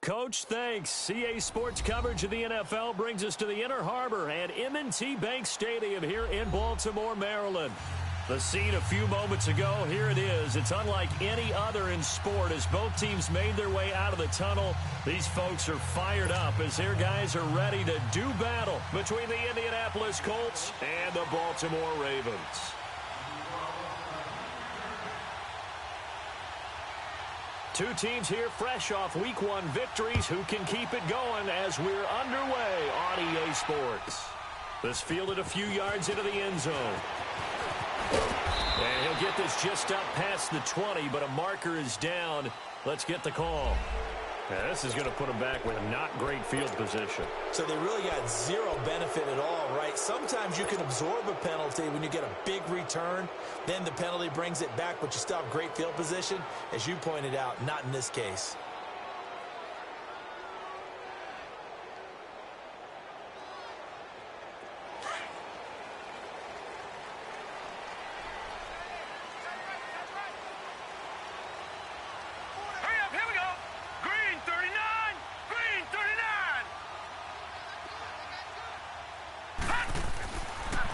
Coach, thanks. CA Sports coverage of the NFL brings us to the Inner Harbor at M&T Bank Stadium here in Baltimore, Maryland. The scene a few moments ago, here it is. It's unlike any other in sport as both teams made their way out of the tunnel. These folks are fired up as their guys are ready to do battle between the Indianapolis Colts and the Baltimore Ravens. Two teams here fresh off Week 1 victories who can keep it going as we're underway on EA Sports. This fielded a few yards into the end zone. And he'll get this just up past the 20, but a marker is down. Let's get the call. Yeah, this is going to put him back with a not great field position. So they really got zero benefit at all, right? Sometimes you can absorb a penalty when you get a big return. Then the penalty brings it back, but you still have great field position. As you pointed out, not in this case.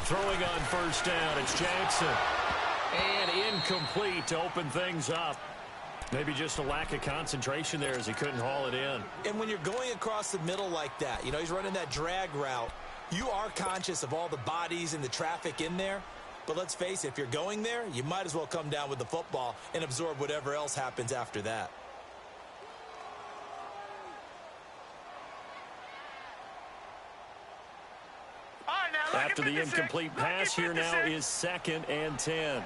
Throwing on first down, it's Jackson. And incomplete to open things up. Maybe just a lack of concentration there as he couldn't haul it in. And when you're going across the middle like that, you know, he's running that drag route, you are conscious of all the bodies and the traffic in there. But let's face it, if you're going there, you might as well come down with the football and absorb whatever else happens after that. After the incomplete pass, here now is 2nd and 10.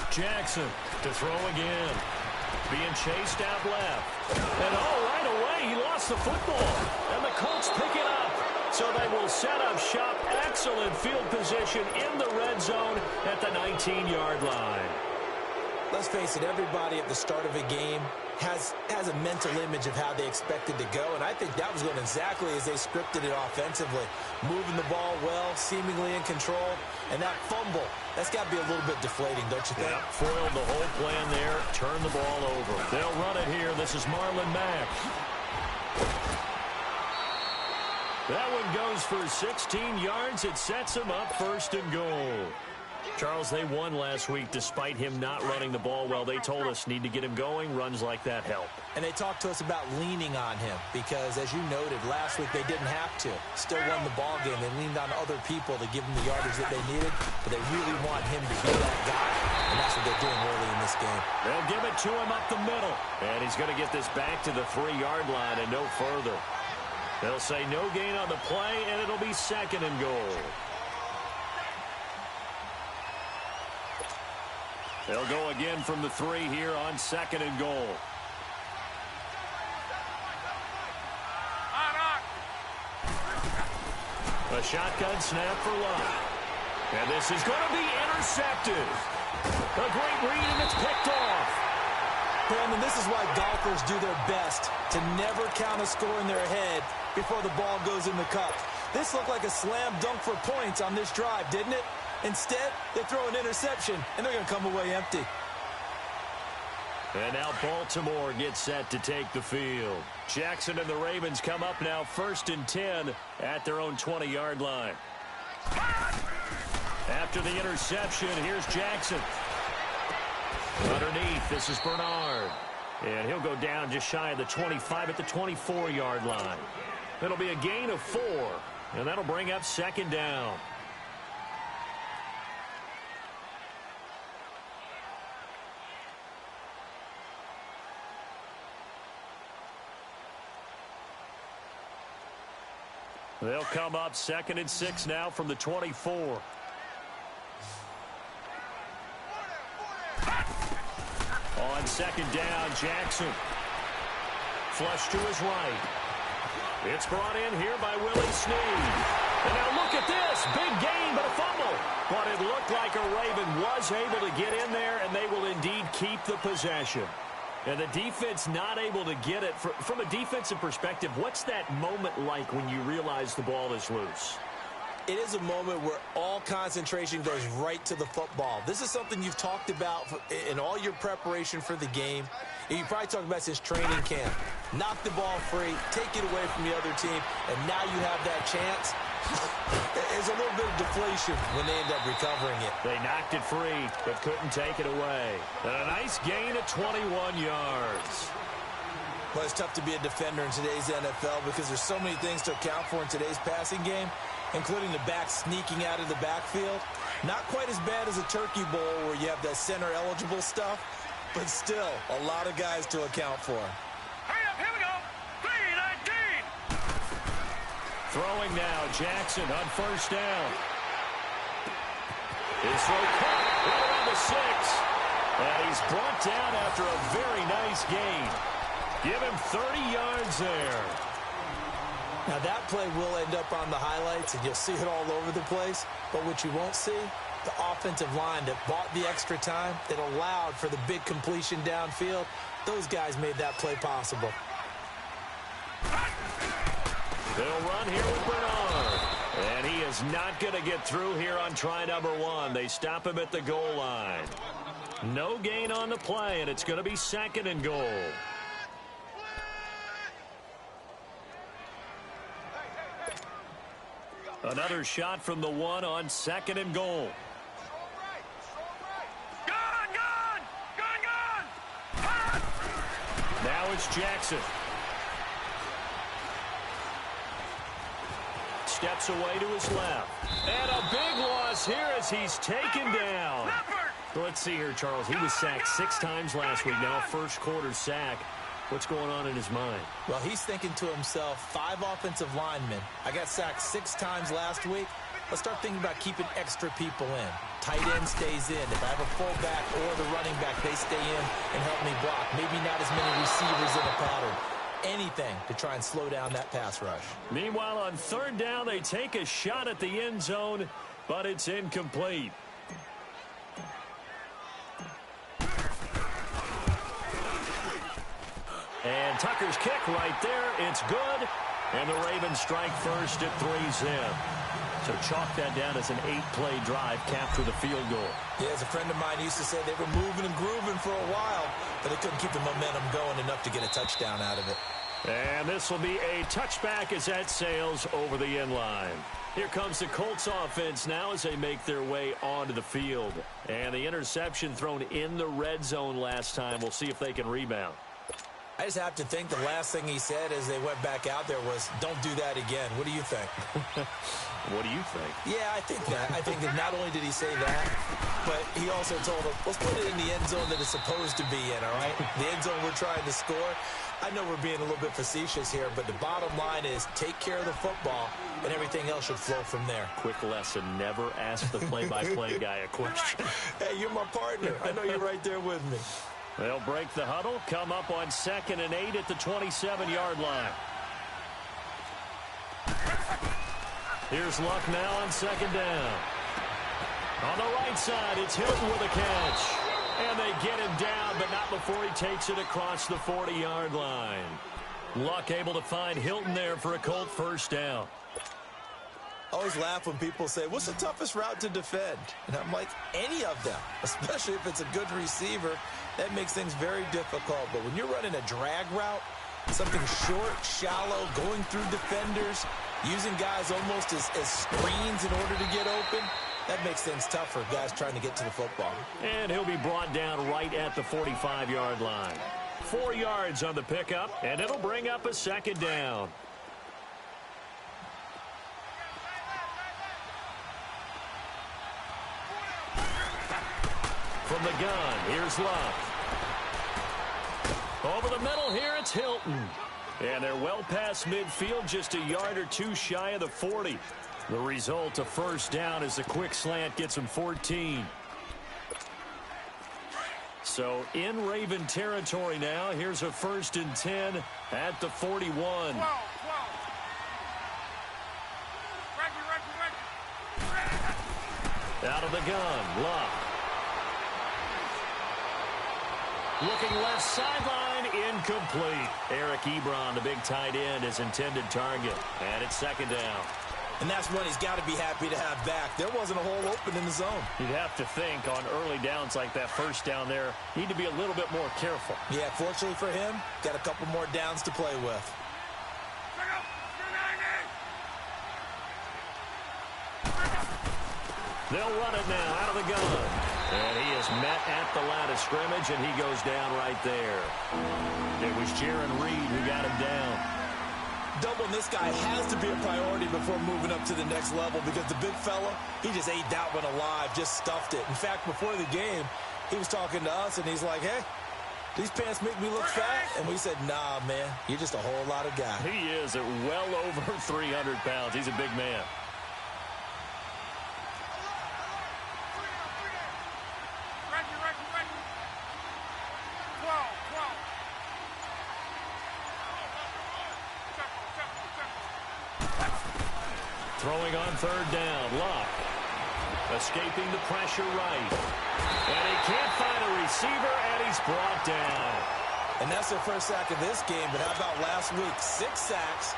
Jackson to throw again. Being chased out left. And right away, he lost the football. And the Colts pick it up. So they will set up shop. Excellent field position in the red zone at the 19-yard line. Let's face it, everybody at the start of a game has a mental image of how they expected to go, and I think that was going exactly as they scripted it offensively. Moving the ball well, seemingly in control, and that fumble, that's got to be a little bit deflating, don't you think? Yeah, foiled the whole plan there, turned the ball over. They'll run it here. This is Marlon Mack. That one goes for 16 yards. It sets him up 1st and goal. Charles, they won last week despite him not running the ball well. They told us need to get him going. Runs like that help. And they talked to us about leaning on him because, as you noted, last week they didn't have to. Still won the ball game. They leaned on other people to give them the yardage that they needed, but they really want him to be that guy, and that's what they're doing early in this game. They'll give it to him up the middle, and he's going to get this back to the 3-yard line and no further. They'll say no gain on the play, and it'll be 2nd and goal. They'll go again from the 3 here on 2nd and goal. A shotgun snap for Love. And this is going to be intercepted. A great read, and it's picked off. Brandon, this is why golfers do their best to never count a score in their head before the ball goes in the cup. This looked like a slam dunk for points on this drive, didn't it? Instead, they throw an interception, and they're going to come away empty. And now Baltimore gets set to take the field. Jackson and the Ravens come up now 1st and 10 at their own 20-yard line. After the interception, here's Jackson. Underneath, this is Bernard. And he'll go down just shy of the 25 at the 24-yard line. It'll be a gain of 4, and that'll bring up 2nd down. They'll come up 2nd and 6 now from the 24. On 2nd down, Jackson. Flush to his right. It's brought in here by Willie Snead. And now look at this. Big gain, but a fumble. But it looked like a Raven was able to get in there, and they will indeed keep the possession. And the defense not able to get it. From a defensive perspective, what's that moment like when you realize the ball is loose? It is a moment where all concentration goes right to the football. This is something you've talked about in all your preparation for the game. And you probably talked about since training camp. Knock the ball free, take it away from the other team, and now you have that chance. There's a little bit of deflation when they end up recovering it. They knocked it free, but couldn't take it away. And a nice gain of 21 yards. Well, it's tough to be a defender in today's NFL because there's so many things to account for in today's passing game, including the back sneaking out of the backfield. Not quite as bad as a turkey bowl where you have that center-eligible stuff, but still a lot of guys to account for. Hurry up, here we go. 3-19. Throwing now, Jackson on first down. His throw caught right around the 6. And he's brought down after a very nice gain. Give him 30 yards there. Now that play will end up on the highlights, and you'll see it all over the place. But what you won't see, the offensive line that bought the extra time, that allowed for the big completion downfield, those guys made that play possible. They'll run here with Bernard. And he is not going to get through here on try number 1. They stop him at the goal line. No gain on the play, and it's going to be 2nd and goal. Another shot from the 1 on 2nd and goal. Gone! Now it's Jackson. Steps away to his left. And a big loss here as he's taken down. Let's see here, Charles. He was sacked 6 times last week. Now first quarter sack. What's going on in his mind? Well, he's thinking to himself, 5 offensive linemen. I got sacked 6 times last week. Let's start thinking about keeping extra people in. Tight end stays in. If I have a fullback or the running back, they stay in and help me block. Maybe not as many receivers in a pattern. Anything to try and slow down that pass rush. Meanwhile, on 3rd down, they take a shot at the end zone, but it's incomplete. And Tucker's kick right there. It's good. And the Ravens strike first at 3-zip. So chalk that down as an 8-play drive capped with a field goal. Yeah, as a friend of mine used to say, they were moving and grooving for a while, but they couldn't keep the momentum going enough to get a touchdown out of it. And this will be a touchback as that sails over the end line. Here comes the Colts offense now as they make their way onto the field. And the interception thrown in the red zone last time. We'll see if they can rebound. I just have to think the last thing he said as they went back out there was, don't do that again. What do you think? What do you think? Yeah, I think that. I think that not only did he say that, but he also told them, let's put it in the end zone that it's supposed to be in, all right? The end zone we're trying to score. I know we're being a little bit facetious here, but the bottom line is take care of the football, and everything else should flow from there. Quick lesson, never ask the play-by-play guy a question. Hey, you're my partner. I know you're right there with me. They'll break the huddle, come up on 2nd and 8 at the 27-yard line. Here's Luck now on 2nd down. On the right side, it's Hilton with a catch. And they get him down, but not before he takes it across the 40-yard line. Luck able to find Hilton there for a Colt first down. I always laugh when people say, what's the toughest route to defend? And I'm like, any of them, especially if it's a good receiver. That makes things very difficult. But when you're running a drag route, something short, shallow, going through defenders, using guys almost as screens in order to get open, that makes things tough for guys trying to get to the football. And he'll be brought down right at the 45-yard line. 4 yards on the pickup, and it'll bring up a 2nd down. From the gun, here's Luck. Over the middle here, it's Hilton. And they're well past midfield, just a yard or 2 shy of the 40. The result, a first down as the quick slant gets him 14. So in Raven territory now, here's a 1st and 10 at the 41. Out of the gun, Luck. Looking left sideline, incomplete. Eric Ebron, the big tight end, his intended target. And it's 2nd down. And that's one he's got to be happy to have back. There wasn't a hole open in the zone. You'd have to think on early downs like that first down there, need to be a little bit more careful. Yeah, fortunately for him, got a couple more downs to play with. They'll run it now out of the gun. And he is met at the line of scrimmage, and he goes down right there. It was Jaron Reed who got him down. Doubling this guy has to be a priority before moving up to the next level because the big fella, he just ate that one alive, just stuffed it. In fact, before the game, he was talking to us, and he's like, hey, these pants make me look fat. And we said, nah, man, you're just a whole lot of guy. He is at well over 300 pounds. He's a big man. Throwing on third down, Luck. Escaping the pressure right. And he can't find a receiver, and he's brought down. And that's their first sack of this game, but how about last week? 6 sacks,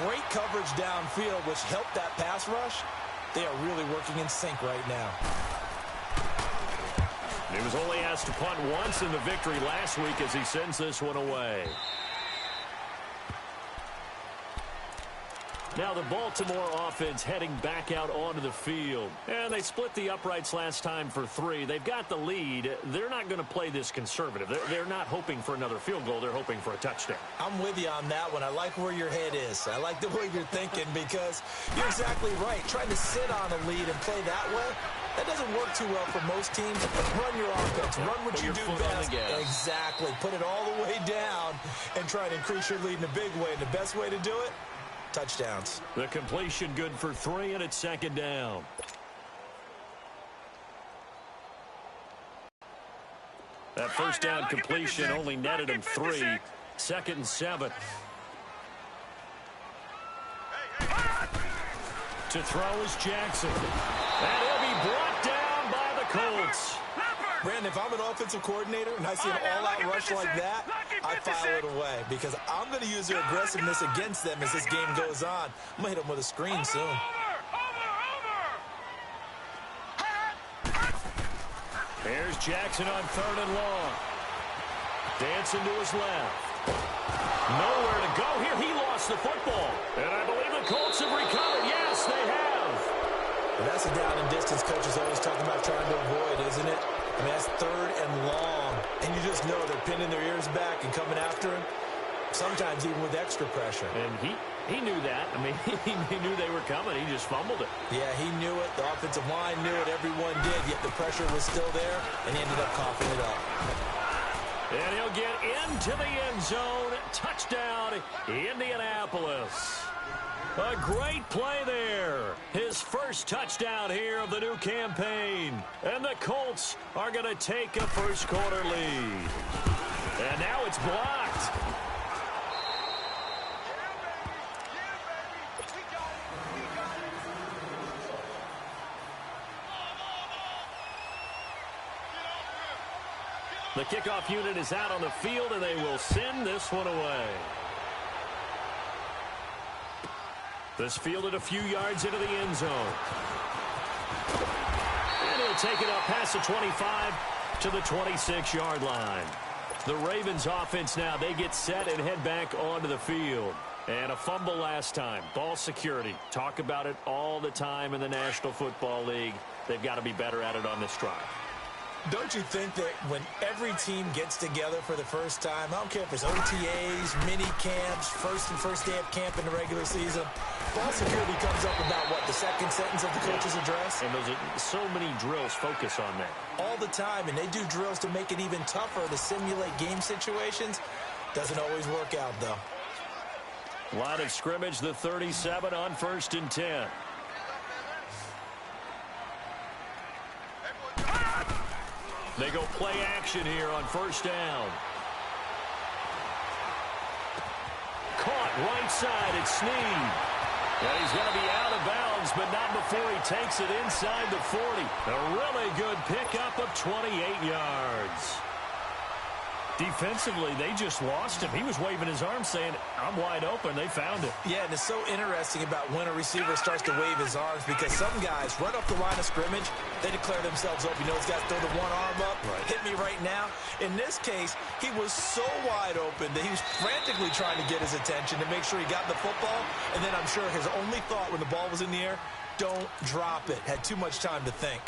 great coverage downfield, which helped that pass rush. They are really working in sync right now. He was only asked to punt once in the victory last week as he sends this one away. Now the Baltimore offense heading back out onto the field. And they split the uprights last time for 3. They've got the lead. They're not going to play this conservative. They're not hoping for another field goal. They're hoping for a touchdown. I'm with you on that one. I like where your head is. I like the way you're thinking because you're exactly right. Trying to sit on a lead and play that way, that doesn't work too well for most teams. Run your offense. Run what you do best. Exactly. Put it all the way down and try to increase your lead in a big way. And the best way to do it, touchdowns. The completion good for 3, and it's second down. That first down completion only netted him 3. 2nd and 7. To throw is Jackson. And he'll be brought down by the Colts. Brandon, if I'm an offensive coordinator and I see an all-out rush like that, I file it away because I'm going to use their aggressiveness against them as this game goes on. I'm going to hit them with a screen soon. Here's Jackson on 3rd and long. Dancing to his left. Nowhere to go here. He lost the football. And I believe the Colts have recovered. Yes, they have. Well, that's a down and distance coach is always talking about trying to avoid, isn't it? I mean, that's 3rd and long. And you just know they're pinning their ears back and coming after him, sometimes even with extra pressure. And he knew that. I mean, he knew they were coming. He just fumbled it. Yeah, he knew it. The offensive line knew it. Everyone did, yet the pressure was still there, and he ended up coughing it up. And he'll get into the end zone. Touchdown, Indianapolis. A great play there. His first touchdown here of the new campaign. And the Colts are going to take a first-quarter lead. And now it's blocked. The kickoff unit is out on the field, and they will send this one away. This fielded a few yards into the end zone. And he'll take it up past the 25 to the 26-yard line. The Ravens offense now, they get set and head back onto the field. And a fumble last time. Ball security. Talk about it all the time in the National Football League. They've got to be better at it on this drive. Don't you think that when every team gets together for the first time, I don't care if it's OTAs, mini camps, first day of camp in the regular season, ball security comes up about, what, the second sentence of the coach's address? And those are so many drills focus on that. All the time, and they do drills to make it even tougher to simulate game situations. Doesn't always work out, though. Line of scrimmage, the 37 on 1st and 10. They go play action here on 1st down. Caught right side, it's Snead. And he's going to be out of bounds, but not before he takes it inside the 40. A really good pickup of 28 yards. Defensively, they just lost him. He was waving his arms saying, I'm wide open. They found it. Yeah, and it's so interesting about when a receiver starts to wave his arms because some guys, right off the line of scrimmage, they declare themselves open. You know, those guys throw the one arm up, hit me right now. In this case, he was so wide open that he was frantically trying to get his attention to make sure he got the football. And then I'm sure his only thought when the ball was in the air, don't drop it. Had too much time to think.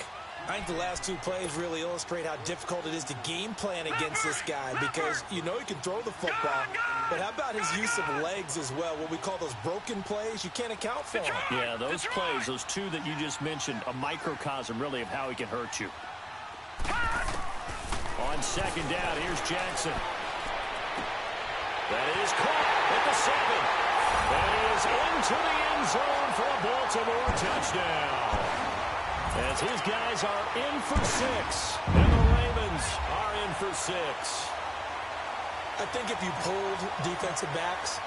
I think the last two plays really illustrate how difficult it is to game plan against this guy because you know he can throw the football, but how about his use of legs as well, what we call those broken plays? You can't account for them. Yeah, those plays, those two that you just mentioned, a microcosm really of how he can hurt you. On second down, here's Jackson. That is caught at the 7. That is into the end zone for a Baltimore touchdown. As his guys are in for 6, and the Ravens are in for 6. I think if you pulled defensive backs,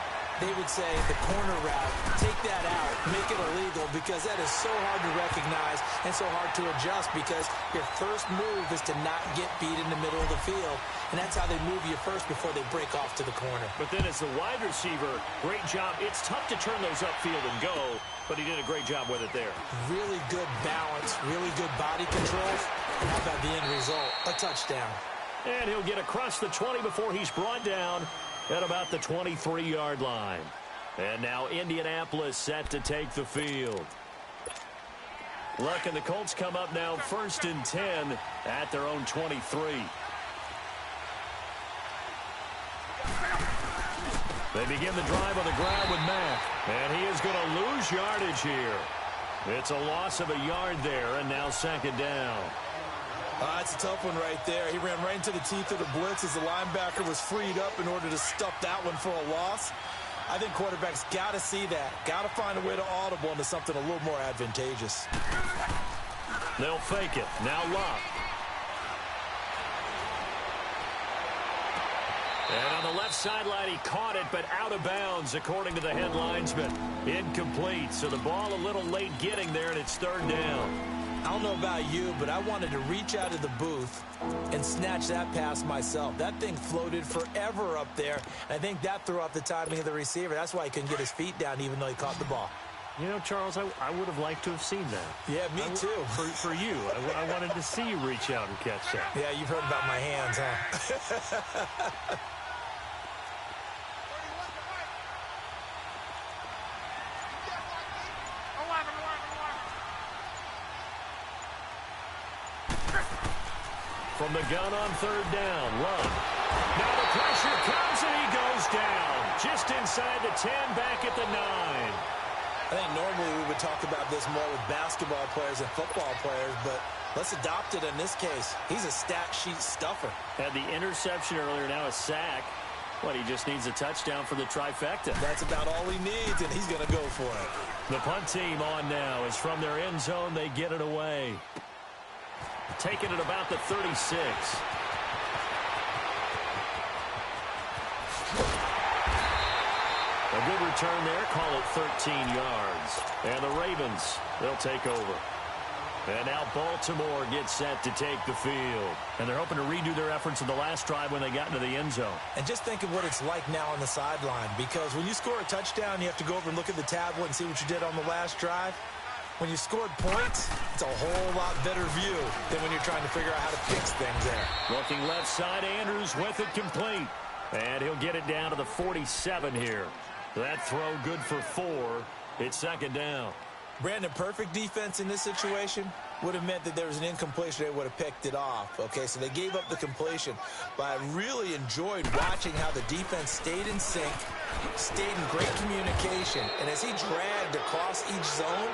they would say the corner route, take that out, make it illegal, because that is so hard to recognize and so hard to adjust because your first move is to not get beat in the middle of the field, and that's how they move you first before they break off to the corner. But then as the wide receiver, great job. It's tough to turn those upfield and go, but he did a great job with it there. Really good balance, really good body control, and how about the end result? A touchdown. And he'll get across the 20 before he's brought down at about the 23-yard line. And now Indianapolis set to take the field. Look, and the Colts come up now 1st and 10 at their own 23. They begin the drive on the ground with Mack. And he is going to lose yardage here. It's a loss of a yard there, and now 2nd down. That's a tough one right there. He ran right into the teeth of the blitz as the linebacker was freed up in order to stuff that one for a loss. I think quarterbacks got to see that. Got to find a way to audible into something a little more advantageous. They'll fake it. Now Locke. And on the left sideline, he caught it, but out of bounds, according to the head linesman. Incomplete, so the ball a little late getting there, and it's 3rd down. I don't know about you, but I wanted to reach out of the booth and snatch that pass myself. That thing floated forever up there. I think that threw off the timing of the receiver. That's why he couldn't get his feet down even though he caught the ball. You know, Charles, I would have liked to have seen that. Yeah, me too. For you. I wanted to see you reach out and catch that. Yeah, you've heard about my hands, huh? From the gun on 3rd down, Love. Now the pressure comes and he goes down. Just inside the 10, back at the 9. I think normally we would talk about this more with basketball players and football players, but let's adopt it in this case. He's a stat sheet stuffer. Had the interception earlier, now a sack. What, he just needs a touchdown for the trifecta. That's about all he needs, and he's going to go for it. The punt team on now is from their end zone. They get it away. Taking it about the 36. A good return there. Call it 13 yards. And the Ravens, they'll take over. And now Baltimore gets set to take the field. And they're hoping to redo their efforts in the last drive when they got into the end zone. And just think of what it's like now on the sideline. Because when you score a touchdown, you have to go over and look at the tablet and see what you did on the last drive. When you scored points, it's a whole lot better view than when you're trying to figure out how to fix things there. Looking left side, Andrews with it complete. And he'll get it down to the 47 here. That throw good for 4. It's 2nd down. Brandon, perfect defense in this situation would have meant that there was an incompletion. They would have picked it off. Okay, so they gave up the completion. But I really enjoyed watching how the defense stayed in sync, stayed in great communication. And as he dragged across each zone,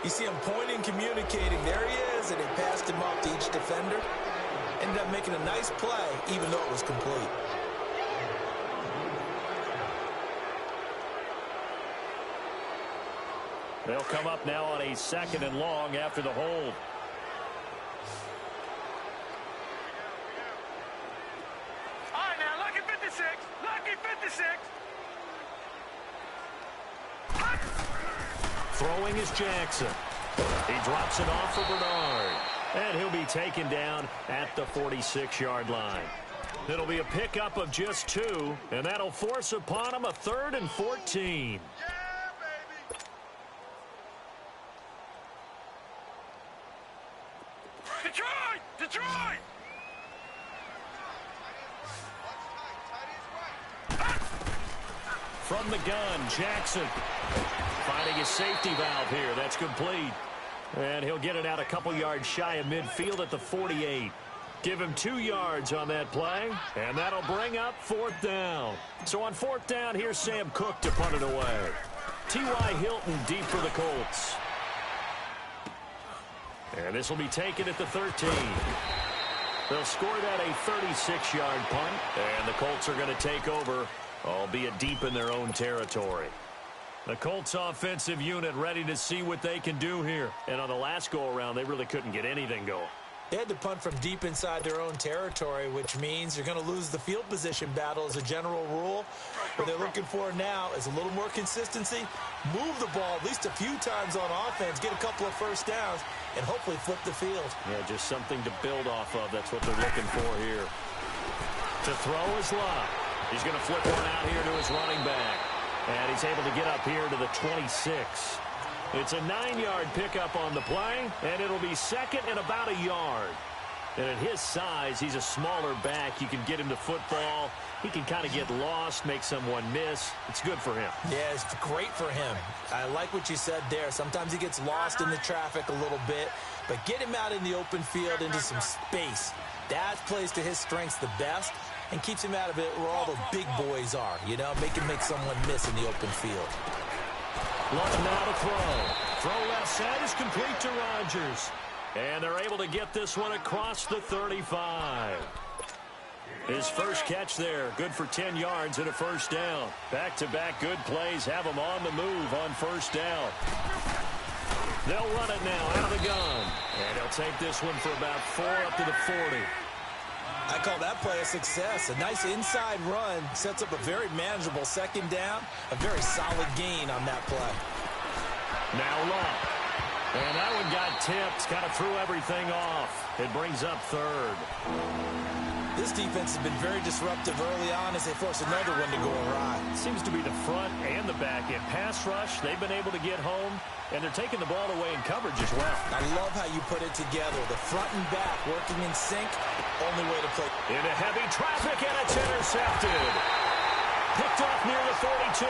you see him pointing, communicating. There he is, and he passed him off to each defender. Ended up making a nice play, even though it was complete. They'll come up now on a 2nd and long after the hold. All right, now, lucky 56. Lucky 56. Throwing is Jackson. He drops it off for Bernard. And he'll be taken down at the 46-yard line. It'll be a pickup of just 2, and that'll force upon him a 3rd and 14. Detroit! Detroit! From the gun, Jackson finding his safety valve here. That's complete. And he'll get it out a couple yards shy of midfield at the 48. Give him 2 yards on that play, and that'll bring up 4th down. So on 4th down, here's Sam Cook to punt it away. T.Y. Hilton deep for the Colts. And this will be taken at the 13. They'll score that a 36-yard punt, and the Colts are going to take over, albeit deep in their own territory. The Colts offensive unit ready to see what they can do here. And on the last go-around, they really couldn't get anything going. They had to punt from deep inside their own territory, which means you're going to lose the field position battle as a general rule. What they're looking for now is a little more consistency, move the ball at least a few times on offense, get a couple of first downs, and hopefully flip the field. Yeah, just something to build off of. That's what they're looking for here. To throw is Love. He's going to flip one out here to his running back. And he's able to get up here to the 26. It's a 9-yard pickup on the play, and it'll be 2nd and about a yard. And at his size, he's a smaller back. You can get him to football. He can kind of get lost, make someone miss. It's good for him. Yeah, it's great for him. I like what you said there. Sometimes he gets lost in the traffic a little bit, but get him out in the open field into some space. That plays to his strengths the best and keeps him out of it where all the big boys are, you know, make him make someone miss in the open field. Love now to throw. Throw left side is complete to Rodgers. And they're able to get this one across the 35. His first catch there, good for 10 yards and a first down. Back-to-back good plays have him on the move on first down. They'll run it now out of the gun. And he'll take this one for about 4 up to the 40. I call that play a success. A nice inside run sets up a very manageable second down. A very solid gain on that play. Now Love. And that one got tipped. Kind of threw everything off. It brings up 3rd. This defense has been very disruptive early on as they force another one to go awry. Seems to be the front and the back end. Pass rush, they've been able to get home, and they're taking the ball away in coverage as well. I love how you put it together. The front and back working in sync, only way to play. Into heavy traffic, and it's intercepted. Picked off near the 42.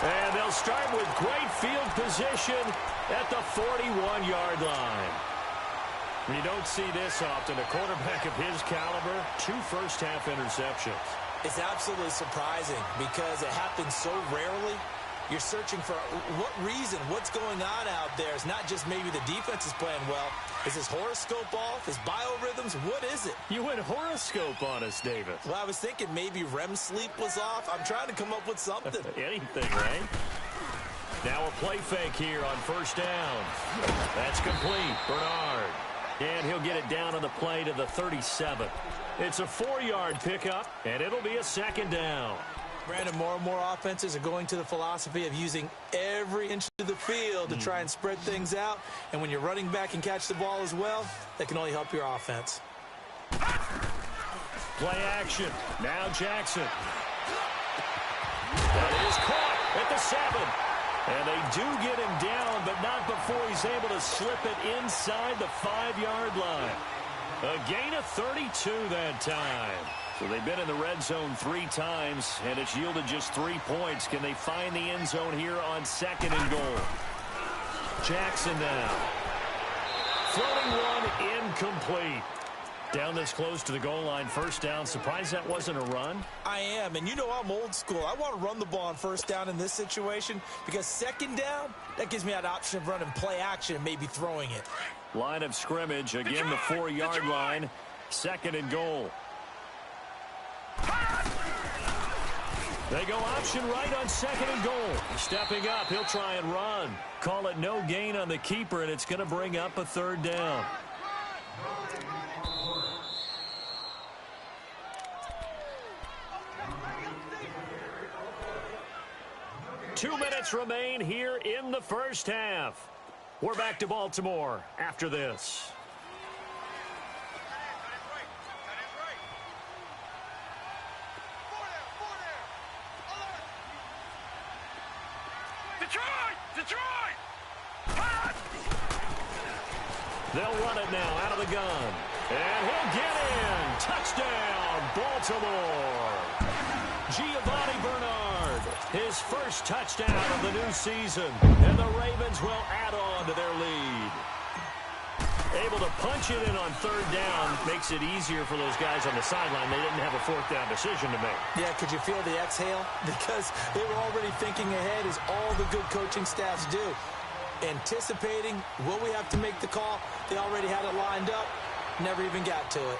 And they'll start with great field position at the 41-yard line. You don't see this often. A quarterback of his caliber, 2 first-half interceptions. It's absolutely surprising because it happens so rarely. You're searching for what reason, what's going on out there. It's not just maybe the defense is playing well. Is his horoscope off? His biorhythms? What is it? You went horoscope on us, Davis. Well, I was thinking maybe REM sleep was off. I'm trying to come up with something. Anything, right? Now a play fake here on first down. That's complete. Bernard. And he'll get it down on the play to the 37. It's a 4-yard pickup, and it'll be a 2nd down. Brandon, more and more offenses are going to the philosophy of using every inch of the field to try and spread things out. And when your running back can catch the ball as well, that can only help your offense. Play action. Now Jackson. That is caught at the 7. And they do get him down, but not before he's able to slip it inside the 5-yard line. A gain of 32 that time. So they've been in the red zone 3 times, and it's yielded just 3 points. Can they find the end zone here on 2nd and goal? Jackson now. Floating one incomplete. Down this close to the goal line, first down. Surprised that wasn't a run? I am, and you know I'm old school. I want to run the ball on first down in this situation because 2nd down, that gives me that option of running play action and maybe throwing it. Line of scrimmage, again the 4-yard line, 2nd and goal. They go option right on 2nd and goal. Stepping up, he'll try and run. Call it no gain on the keeper, and it's going to bring up a 3rd down. Two minutes remain here in the first half. We're back to Baltimore after this. Detroit! Detroit! They'll run it now out of the gun. And he'll get in. Touchdown, Baltimore. Giovanni Bernard, his first touchdown of the new season. And the Ravens will add on to their lead. Able to punch it in on third down makes it easier for those guys on the sideline. They didn't have a fourth down decision to make. Yeah, could you feel the exhale? Because they were already thinking ahead, as all the good coaching staffs do. Anticipating, will we have to make the call? They already had it lined up. Never even got to it.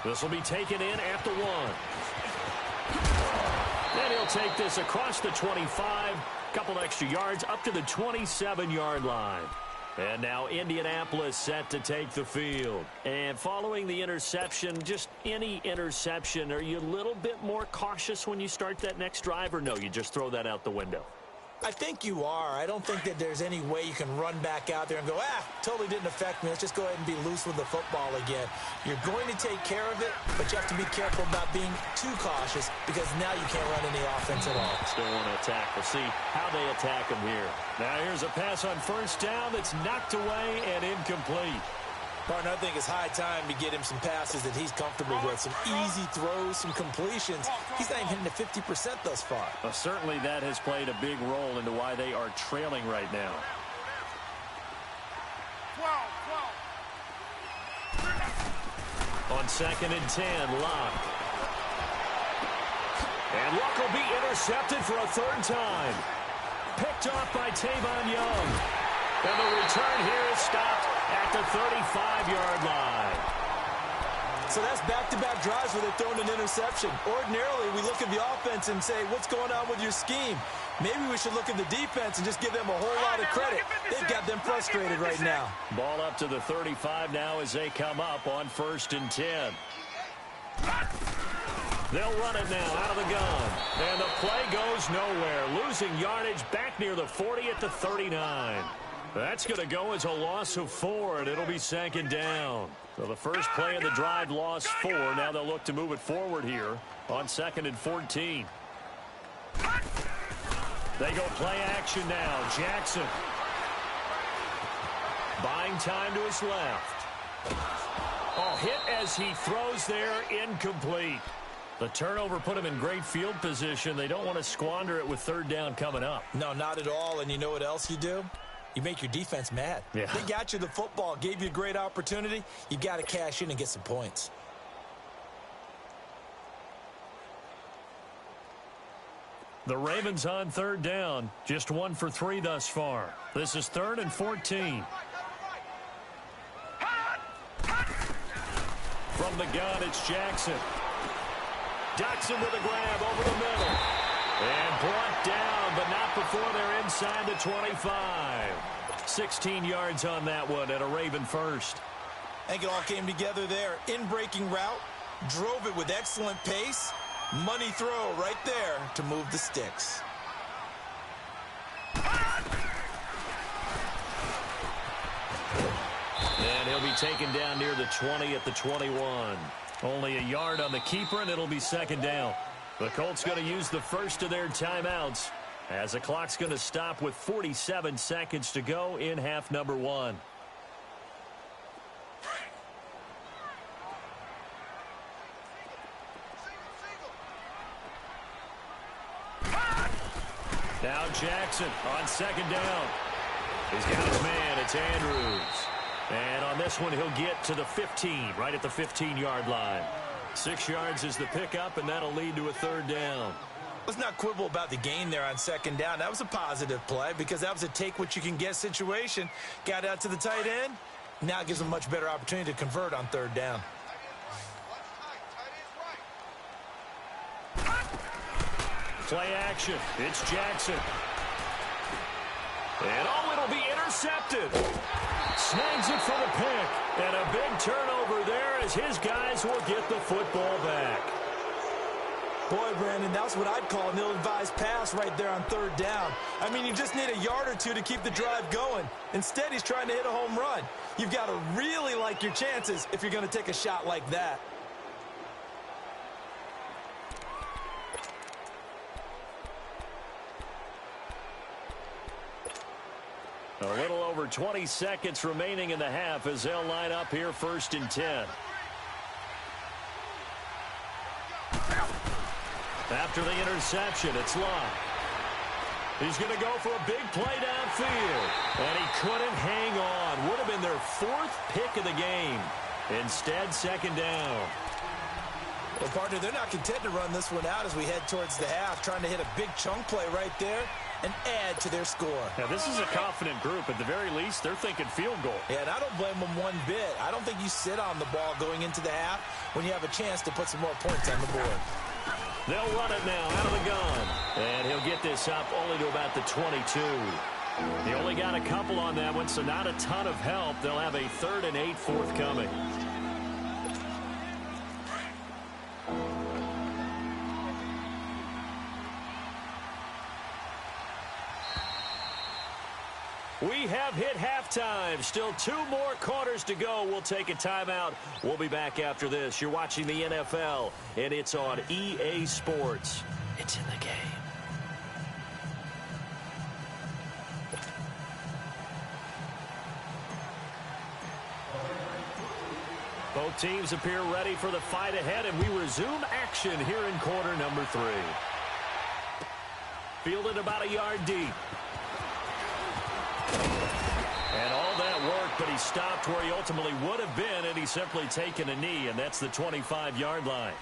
This will be taken in at the 1. And he'll take this across the 25. Couple extra yards up to the 27-yard line. And now Indianapolis set to take the field. And following the interception, just any interception, are you a little bit more cautious when you start that next drive, or no, you just throw that out the window? I think you are. I don't think that there's any way you can run back out there and go, totally didn't affect me. Let's just go ahead and be loose with the football again. You're going to take care of it, but you have to be careful about being too cautious, because now you can't run any offense at all. Still want to attack. We'll see how they attack him here. Now here's a pass on first down that's knocked away and incomplete. Partner, I think it's high time to get him some passes that he's comfortable with. Some easy throws, some completions. He's not even hitting the 50% thus far. Well, certainly that has played a big role into why they are trailing right now. 12. On 2nd and 10, Locke. And Locke will be intercepted for a third time. Picked off by Tavon Young. And the return here is stopped at the 35-yard line. So that's back-to-back drives where they're throwing an interception. Ordinarily, we look at the offense and say, what's going on with your scheme? Maybe we should look at the defense and just give them a whole lot of credit. They've got them frustrated right now. Ball up to the 35 now as they come up on 1st and 10. They'll run it now out of the gun. And the play goes nowhere. Losing yardage back near the 40 at the 39. That's going to go as a loss of 4, and it'll be 2nd down. So the first play of the drive lost 4. Now they'll look to move it forward here on 2nd and 14. They go play action now. Jackson. Buying time to his left. Oh, hit as he throws there, incomplete. The turnover put him in great field position. They don't want to squander it with 3rd down coming up. No, not at all. And you know what else you do? You make your defense mad. Yeah. They got you the football, gave you a great opportunity. You got to cash in and get some points. The Ravens on 3rd down. Just 1 for 3 thus far. This is 3rd and 14. From the gun, it's Jackson. Dotson with a grab over the middle. And brought down, but not before they're inside the 25. 16 yards on that one and a Raven first. I think it all came together there. In-breaking route, drove it with excellent pace. Money throw right there to move the sticks. And he'll be taken down near the 20 at the 21. Only a yard on the keeper, and it'll be 2nd down. The Colts going to use the first of their timeouts as the clock's going to stop with 47 seconds to go in half number 1. Now Jackson on 2nd down. He's got his man. It's Andrews. And on this one, he'll get to the 15, right at the 15-yard line. 6 yards is the pickup, and that'll lead to a 3rd down. Let's not quibble about the gain there on 2nd down. That was a positive play because that was a take-what-you-can-get situation. Got out to the tight end. Now it gives them a much better opportunity to convert on 3rd down. Play action. It's Jackson. And it'll be intercepted. Snags it for the pick. And a big turnover there as his guys will get the football back. Boy, Brandon, that's what I'd call an ill-advised pass right there on 3rd down. I mean, you just need a yard or two to keep the drive going. Instead, he's trying to hit a home run. You've got to really like your chances if you're going to take a shot like that. A little over 20 seconds remaining in the half as they'll line up here 1st and 10. After the interception, it's Locke. He's going to go for a big play downfield. And he couldn't hang on. Would have been their 4th pick of the game. Instead, 2nd down. Well, partner, they're not content to run this one out as we head towards the half, trying to hit a big chunk play right there and add to their score. Now, this is a confident group. At the very least, they're thinking field goal. Yeah, and I don't blame them one bit. I don't think you sit on the ball going into the half when you have a chance to put some more points on the board. They'll run it now out of the gun. And he'll get this up only to about the 22. He only got a couple on that one, so not a ton of help. They'll have a 3rd and 8 forthcoming. We have hit halftime. Still 2 more quarters to go. We'll take a timeout. We'll be back after this. You're watching the NFL, and it's on EA Sports. It's in the game. Both teams appear ready for the fight ahead, and we resume action here in quarter number 3. Fielded about a yard deep. And all that work, but he stopped where he ultimately would have been, and he's simply taken a knee, and that's the 25-yard line.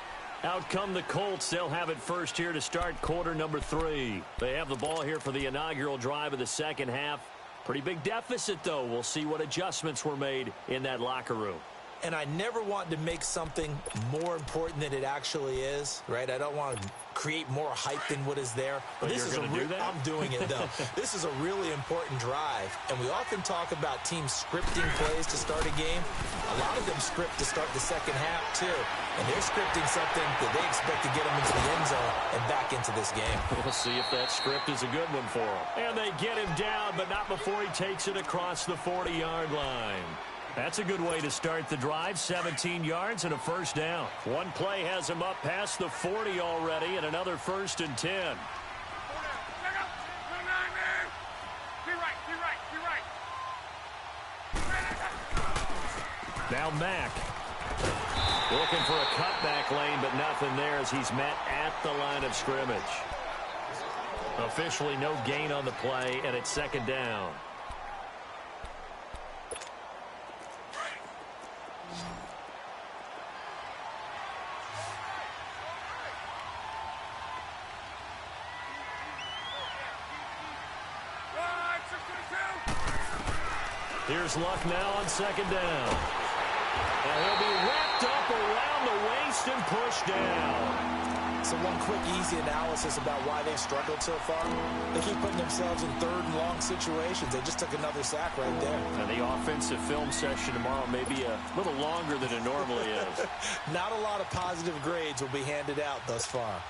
Out come the Colts. They'll have it first here to start quarter number 3. They have the ball here for the inaugural drive of the second half. Pretty big deficit, though. We'll see what adjustments were made in that locker room. And I never want to make something more important than it actually is, right? I don't want to create more hype than what is there. But this is I'm doing it, though. This is a really important drive. And we often talk about teams scripting plays to start a game. A lot of them script to start the second half, too. And they're scripting something that they expect to get them into the end zone and back into this game. We'll see if that script is a good one for them. And they get him down, but not before he takes it across the 40-yard line. That's a good way to start the drive. 17 yards and a first down. One play has him up past the 40 already, and another 1st and 10. Now Mack. Looking for a cutback lane, but nothing there as he's met at the line of scrimmage. Officially no gain on the play, and it's 2nd down. Here's Luck now on 2nd down. And he'll be wrapped up around the waist and pushed down. So one quick, easy analysis about why they've struggled so far. They keep putting themselves in 3rd and long situations. They just took another sack right there. And the offensive film session tomorrow may be a little longer than it normally is. Not a lot of positive grades will be handed out thus far.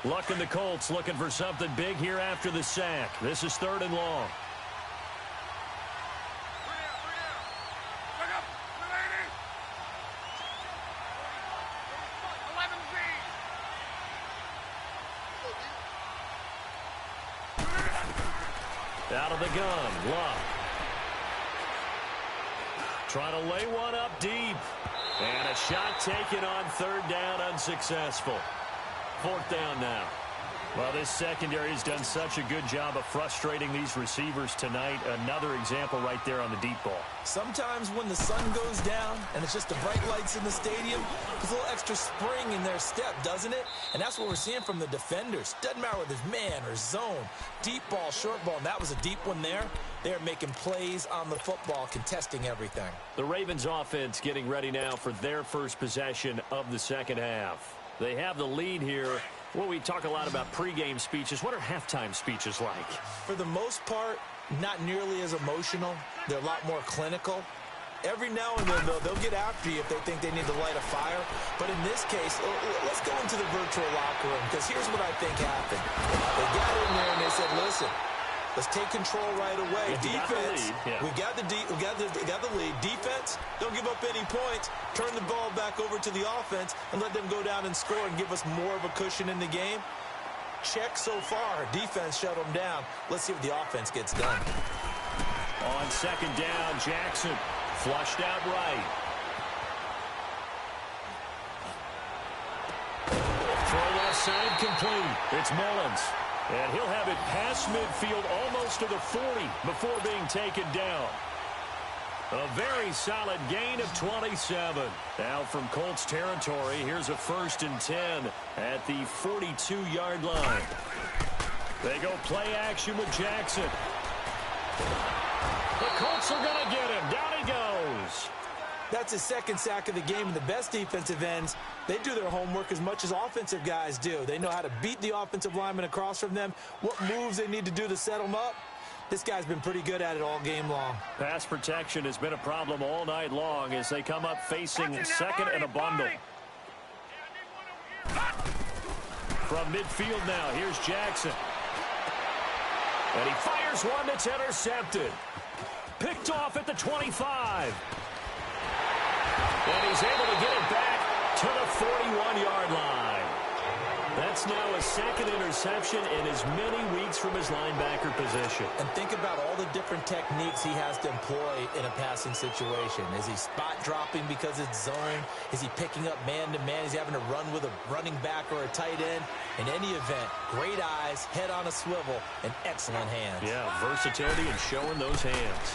Luck and the Colts looking for something big here after the sack. This is 3rd and long. Out of the gun, Luck. Trying to lay one up deep. And a shot taken on 3rd down, unsuccessful. 4th down now. Well, this secondary has done such a good job of frustrating these receivers tonight. Another example right there on the deep ball. Sometimes when the sun goes down and it's just the bright lights in the stadium, there's a little extra spring in their step, doesn't it? And that's what we're seeing from the defenders. Doesn't matter whether it's man or zone, deep ball, short ball, and that was a deep one there. They're making plays on the football, contesting everything. The Ravens offense getting ready now for their first possession of the second half. They have the lead here. Well, we talk a lot about pregame speeches. What are halftime speeches like? For the most part, not nearly as emotional. They're a lot more clinical. Every now and then, though, they'll get after you if they think they need to light a fire. But in this case, let's go into the virtual locker room, because here's what I think happened. They got in there and they said, listen, let's take control right away. Defense, we got the lead. Defense, don't give up any points. Turn the ball back over to the offense and let them go down and score and give us more of a cushion in the game. Check so far. Defense shut them down. Let's see what the offense gets done. On second down, Jackson flushed out right. Throw left side complete. It's Mullins. And he'll have it past midfield almost to the 40 before being taken down. A very solid gain of 27. Now from Colts territory, here's a 1st and 10 at the 42-yard line. They go play action with Jackson. The Colts are going to get him. Down he goes. That's his 2nd sack of the game, and the best defensive ends, they do their homework as much as offensive guys do. They know how to beat the offensive lineman across from them, what moves they need to do to set them up. This guy's been pretty good at it all game long. Pass protection has been a problem all night long as they come up facing second and a bundle. From midfield now, here's Jackson. And he fires one that's intercepted. Picked off at the 25. And he's able to get it back to the 41-yard line. That's now a 2nd interception in as many weeks from his linebacker position. And think about all the different techniques he has to employ in a passing situation. Is he spot dropping because it's zone? Is he picking up man-to-man? Is he having to run with a running back or a tight end? In any event, great eyes, head on a swivel, and excellent hands. Yeah, versatility and showing those hands.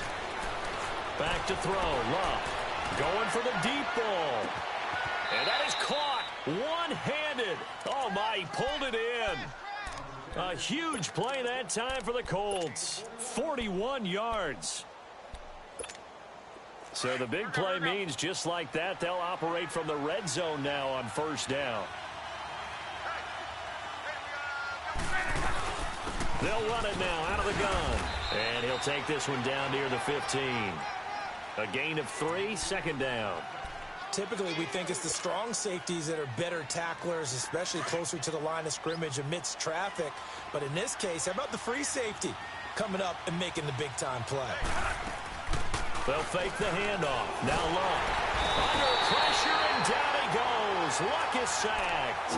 Back to throw. Love going for the deep ball. And that is caught one-handed. Oh, my, he pulled it in. A huge play that time for the Colts. 41 yards. So the big play means just like that, they'll operate from the red zone now on 1st down. They'll run it now out of the gun. And he'll take this one down near the 15. A gain of 3, 2nd down. Typically, we think it's the strong safeties that are better tacklers, especially closer to the line of scrimmage amidst traffic. But in this case, how about the free safety coming up and making the big-time play? They'll fake the handoff. Now Luck. Under pressure, and down he goes. Luck is sacked.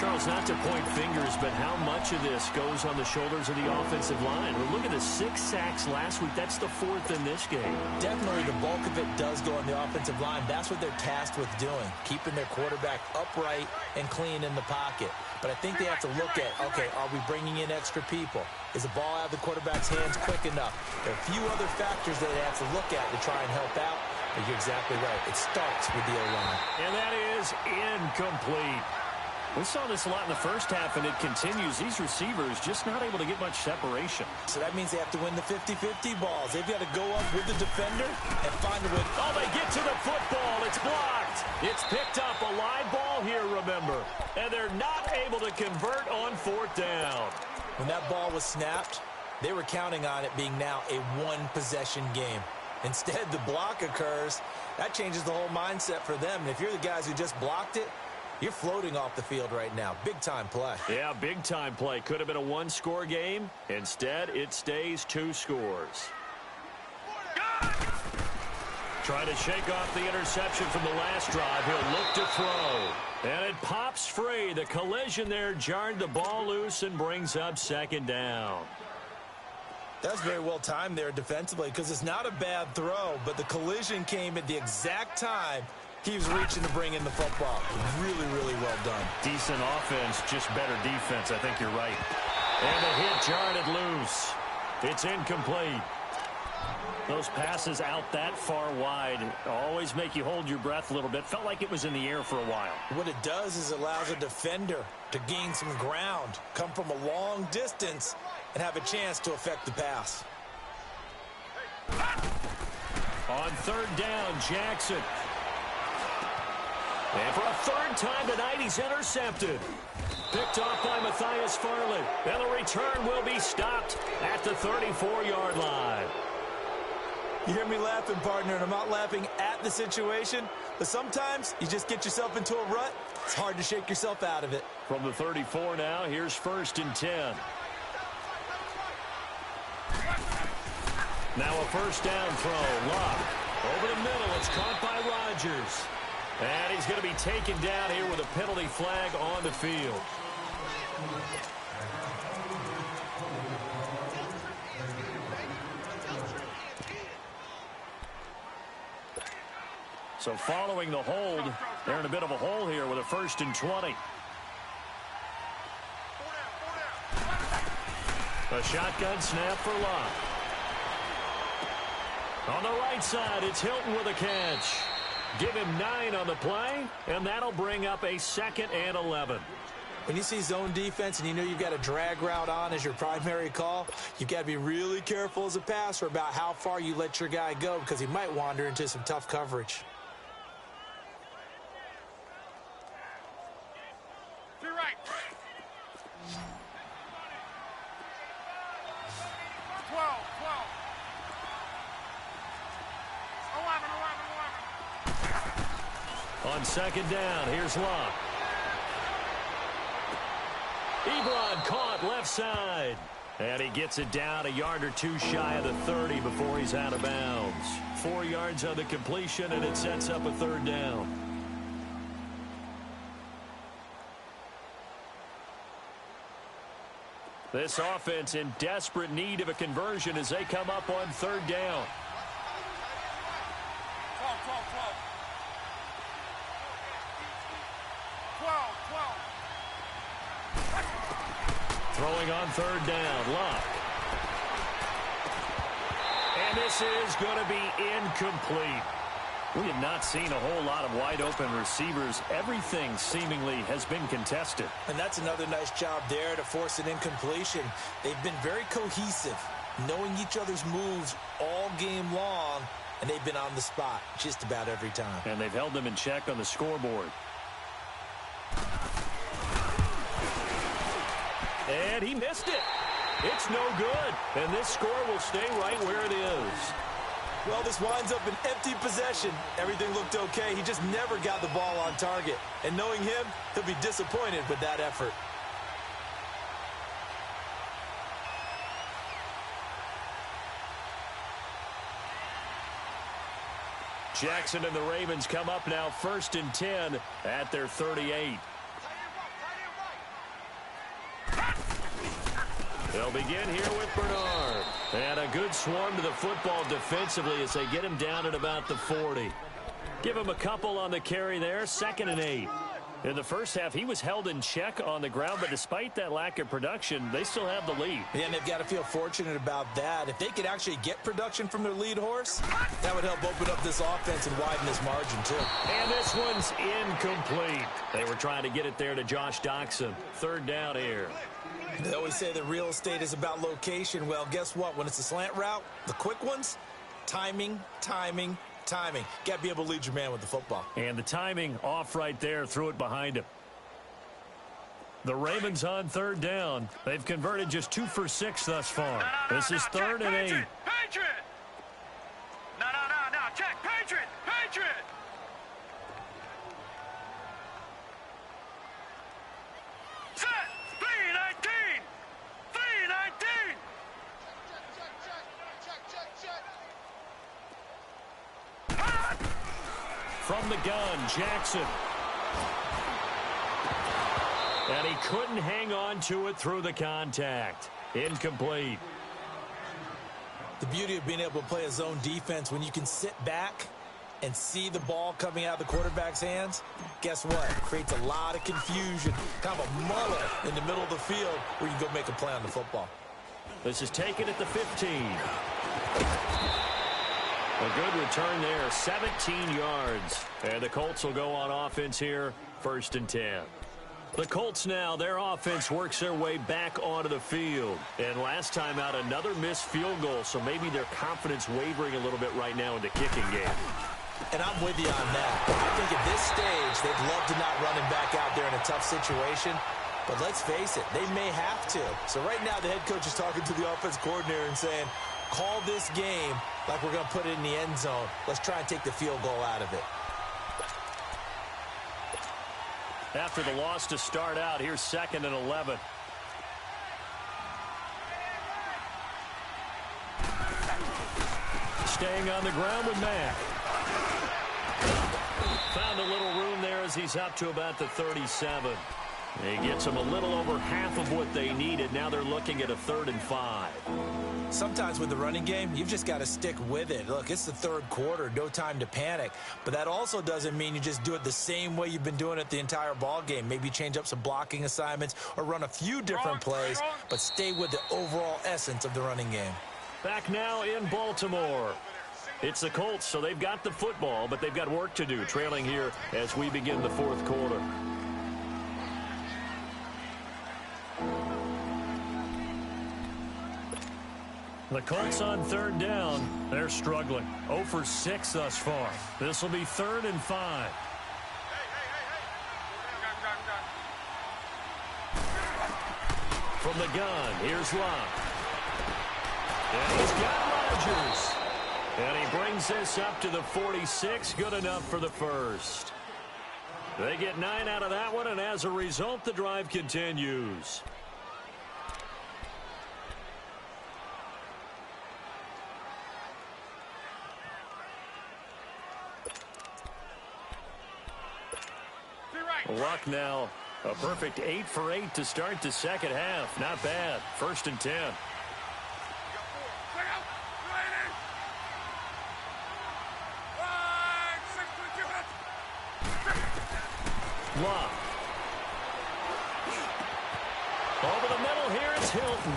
Charles, not to point fingers, but how much of this goes on the shoulders of the offensive line? Well, look at the 6 sacks last week. That's the 4th in this game. Definitely the bulk of it does go on the offensive line. That's what they're tasked with doing, keeping their quarterback upright and clean in the pocket. But I think they have to look at, okay, are we bringing in extra people? Is the ball out of the quarterback's hands quick enough? There are a few other factors that they have to look at to try and help out. But you're exactly right. It starts with the O-line. And that is incomplete. We saw this a lot in the first half, and it continues. These receivers just not able to get much separation. So that means they have to win the 50-50 balls. They've got to go up with the defender and find a way. Oh, they get to the football. It's blocked. It's picked up. A live ball here, remember. And they're not able to convert on 4th down. When that ball was snapped, they were counting on it being now a one-possession game. Instead, the block occurs. That changes the whole mindset for them. And if you're the guys who just blocked it, you're floating off the field right now. Big-time play. Yeah, big-time play. Could have been a 1-score game. Instead, it stays 2 scores. Trying to shake off the interception from the last drive. He'll look to throw. And it pops free. The collision there jarred the ball loose and brings up 2nd down. That's very well timed there defensively because it's not a bad throw, but the collision came at the exact time he was reaching to bring in the football. Really, really well done. Decent offense, just better defense. I think you're right. And the hit jarred it loose. It's incomplete. Those passes out that far wide always make you hold your breath a little bit. Felt like it was in the air for a while. What it does is it allows a defender to gain some ground, come from a long distance, and have a chance to affect the pass. On 3rd down, Jackson. And for a 3rd time tonight, he's intercepted. Picked off by Matthias Farley. And the return will be stopped at the 34-yard line. You hear me laughing, partner, and I'm not laughing at the situation, but sometimes you just get yourself into a rut. It's hard to shake yourself out of it. From the 34 now, here's 1st and 10. Now a 1st down throw. Love. Over the middle. It's caught by Rodgers. And he's going to be taken down here with a penalty flag on the field. So following the hold, they're in a bit of a hole here with a 1st and 20. A shotgun snap for Locke. On the right side, it's Hilton with a catch. Give him 9 on the play, and that'll bring up a 2nd and 11. When you see zone defense and you know you've got a drag route on as your primary call, you've got to be really careful as a passer about how far you let your guy go because he might wander into some tough coverage. To your right. 12. 11. On 2nd down, here's Locke. Ebron caught left side. And he gets it down a yard or 2 shy of the 30 before he's out of bounds. 4 yards on the completion, and it sets up a 3rd down. This offense in desperate need of a conversion as they come up on 3rd down. 12. Throwing on 3rd down, Locke. And this is going to be incomplete. We have not seen a whole lot of wide-open receivers. Everything seemingly has been contested. And that's another nice job there to force an incompletion. They've been very cohesive, knowing each other's moves all game long, and they've been on the spot just about every time. And they've held them in check on the scoreboard. And he missed it. It's no good. And this score will stay right where it is. Well, this winds up an empty possession. Everything looked okay. He just never got the ball on target. And knowing him, he'll be disappointed with that effort. Jackson and the Ravens come up now 1st and 10 at their 38. They'll begin here with Bernard. And a good swarm to the football defensively as they get him down at about the 40. Give him a couple on the carry there, 2nd and 8. In the first half, he was held in check on the ground, but despite that lack of production, they still have the lead. Yeah, and they've got to feel fortunate about that. If they could actually get production from their lead horse, that would help open up this offense and widen this margin, too. And this one's incomplete. They were trying to get it there to Josh Doxson. 3rd down here. They always say that real estate is about location. Well, guess what? When it's a slant route, the quick ones, timing. Got to be able to lead your man with the football. And the timing off right there. Threw it behind him. The Ravens on 3rd down. They've converted just 2 for 6 thus far. This is 3rd and 8. Patriot! No. Check. Patriot! Set! 3-19! From the gun, Jackson. And he couldn't hang on to it through the contact. Incomplete. The beauty of being able to play a zone defense when you can sit back and see the ball coming out of the quarterback's hands, guess what? Creates a lot of confusion, kind of a muddle in the middle of the field where you can go make a play on the football. This is taken at the 15. A good return there, 17 yards. And the Colts will go on offense here, 1st and 10. The Colts now, their offense works their way back onto the field. And last time out, another missed field goal, so maybe their confidence wavering a little bit right now in the kicking game. And I'm with you on that. I think at this stage, they'd love to not run him back out there in a tough situation. But let's face it, they may have to. So right now, the head coach is talking to the offense coordinator and saying, call this game like we're going to put it in the end zone. Let's try and take the field goal out of it. After the loss to start out, here's 2nd and 11. Staying on the ground with Mack. Found a little room there as he's up to about the 37. He gets them a little over half of what they needed. Now they're looking at a 3rd and 5. Sometimes with the running game, you've just got to stick with it. Look, it's the third quarter, no time to panic. But that also doesn't mean you just do it the same way you've been doing it the entire ball game. Maybe change up some blocking assignments or run a few different plays, but stay with the overall essence of the running game. Back now in Baltimore. It's the Colts, so they've got the football, but they've got work to do, trailing here as we begin the fourth quarter. The Colts on third down. They're struggling. 0 for 6 thus far. This will be 3rd and 5. From the gun, here's Locke. And he's got Rodgers. And he brings this up to the 46. Good enough for the first. They get 9 out of that one, and as a result, the drive continues. Luck now, a perfect 8 for 8 to start the second half. Not bad. 1st and 10. Luck. Over the middle here is Hilton.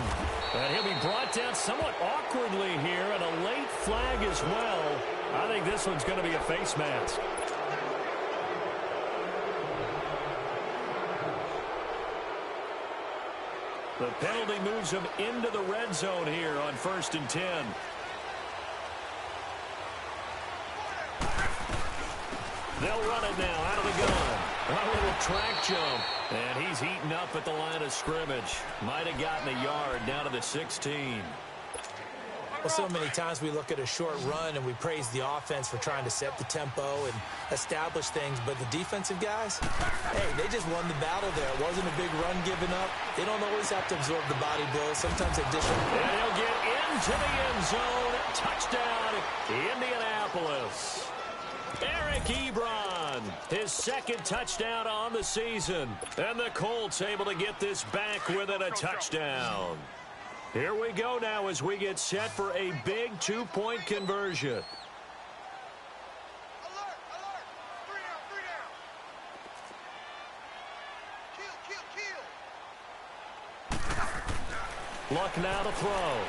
And he'll be brought down somewhat awkwardly here, and a late flag as well. I think this one's going to be a face mask. The penalty moves him into the red zone here on 1st and 10. They'll run it now out of the gun. A little track jump. And he's eaten up at the line of scrimmage. Might have gotten a yard down to the 16. Well, so many times we look at a short run and we praise the offense for trying to set the tempo and establish things, but the defensive guys, hey, they just won the battle there. It wasn't a big run given up. They don't always have to absorb the body blows. Sometimes they dish them. And he'll get into the end zone. Touchdown, Indianapolis. Eric Ebron, his 2nd touchdown on the season. And the Colts able to get this back within a touchdown. Here we go now as we get set for a big 2-point conversion. Alert, alert. 3 down. Kill. Luck now to throw.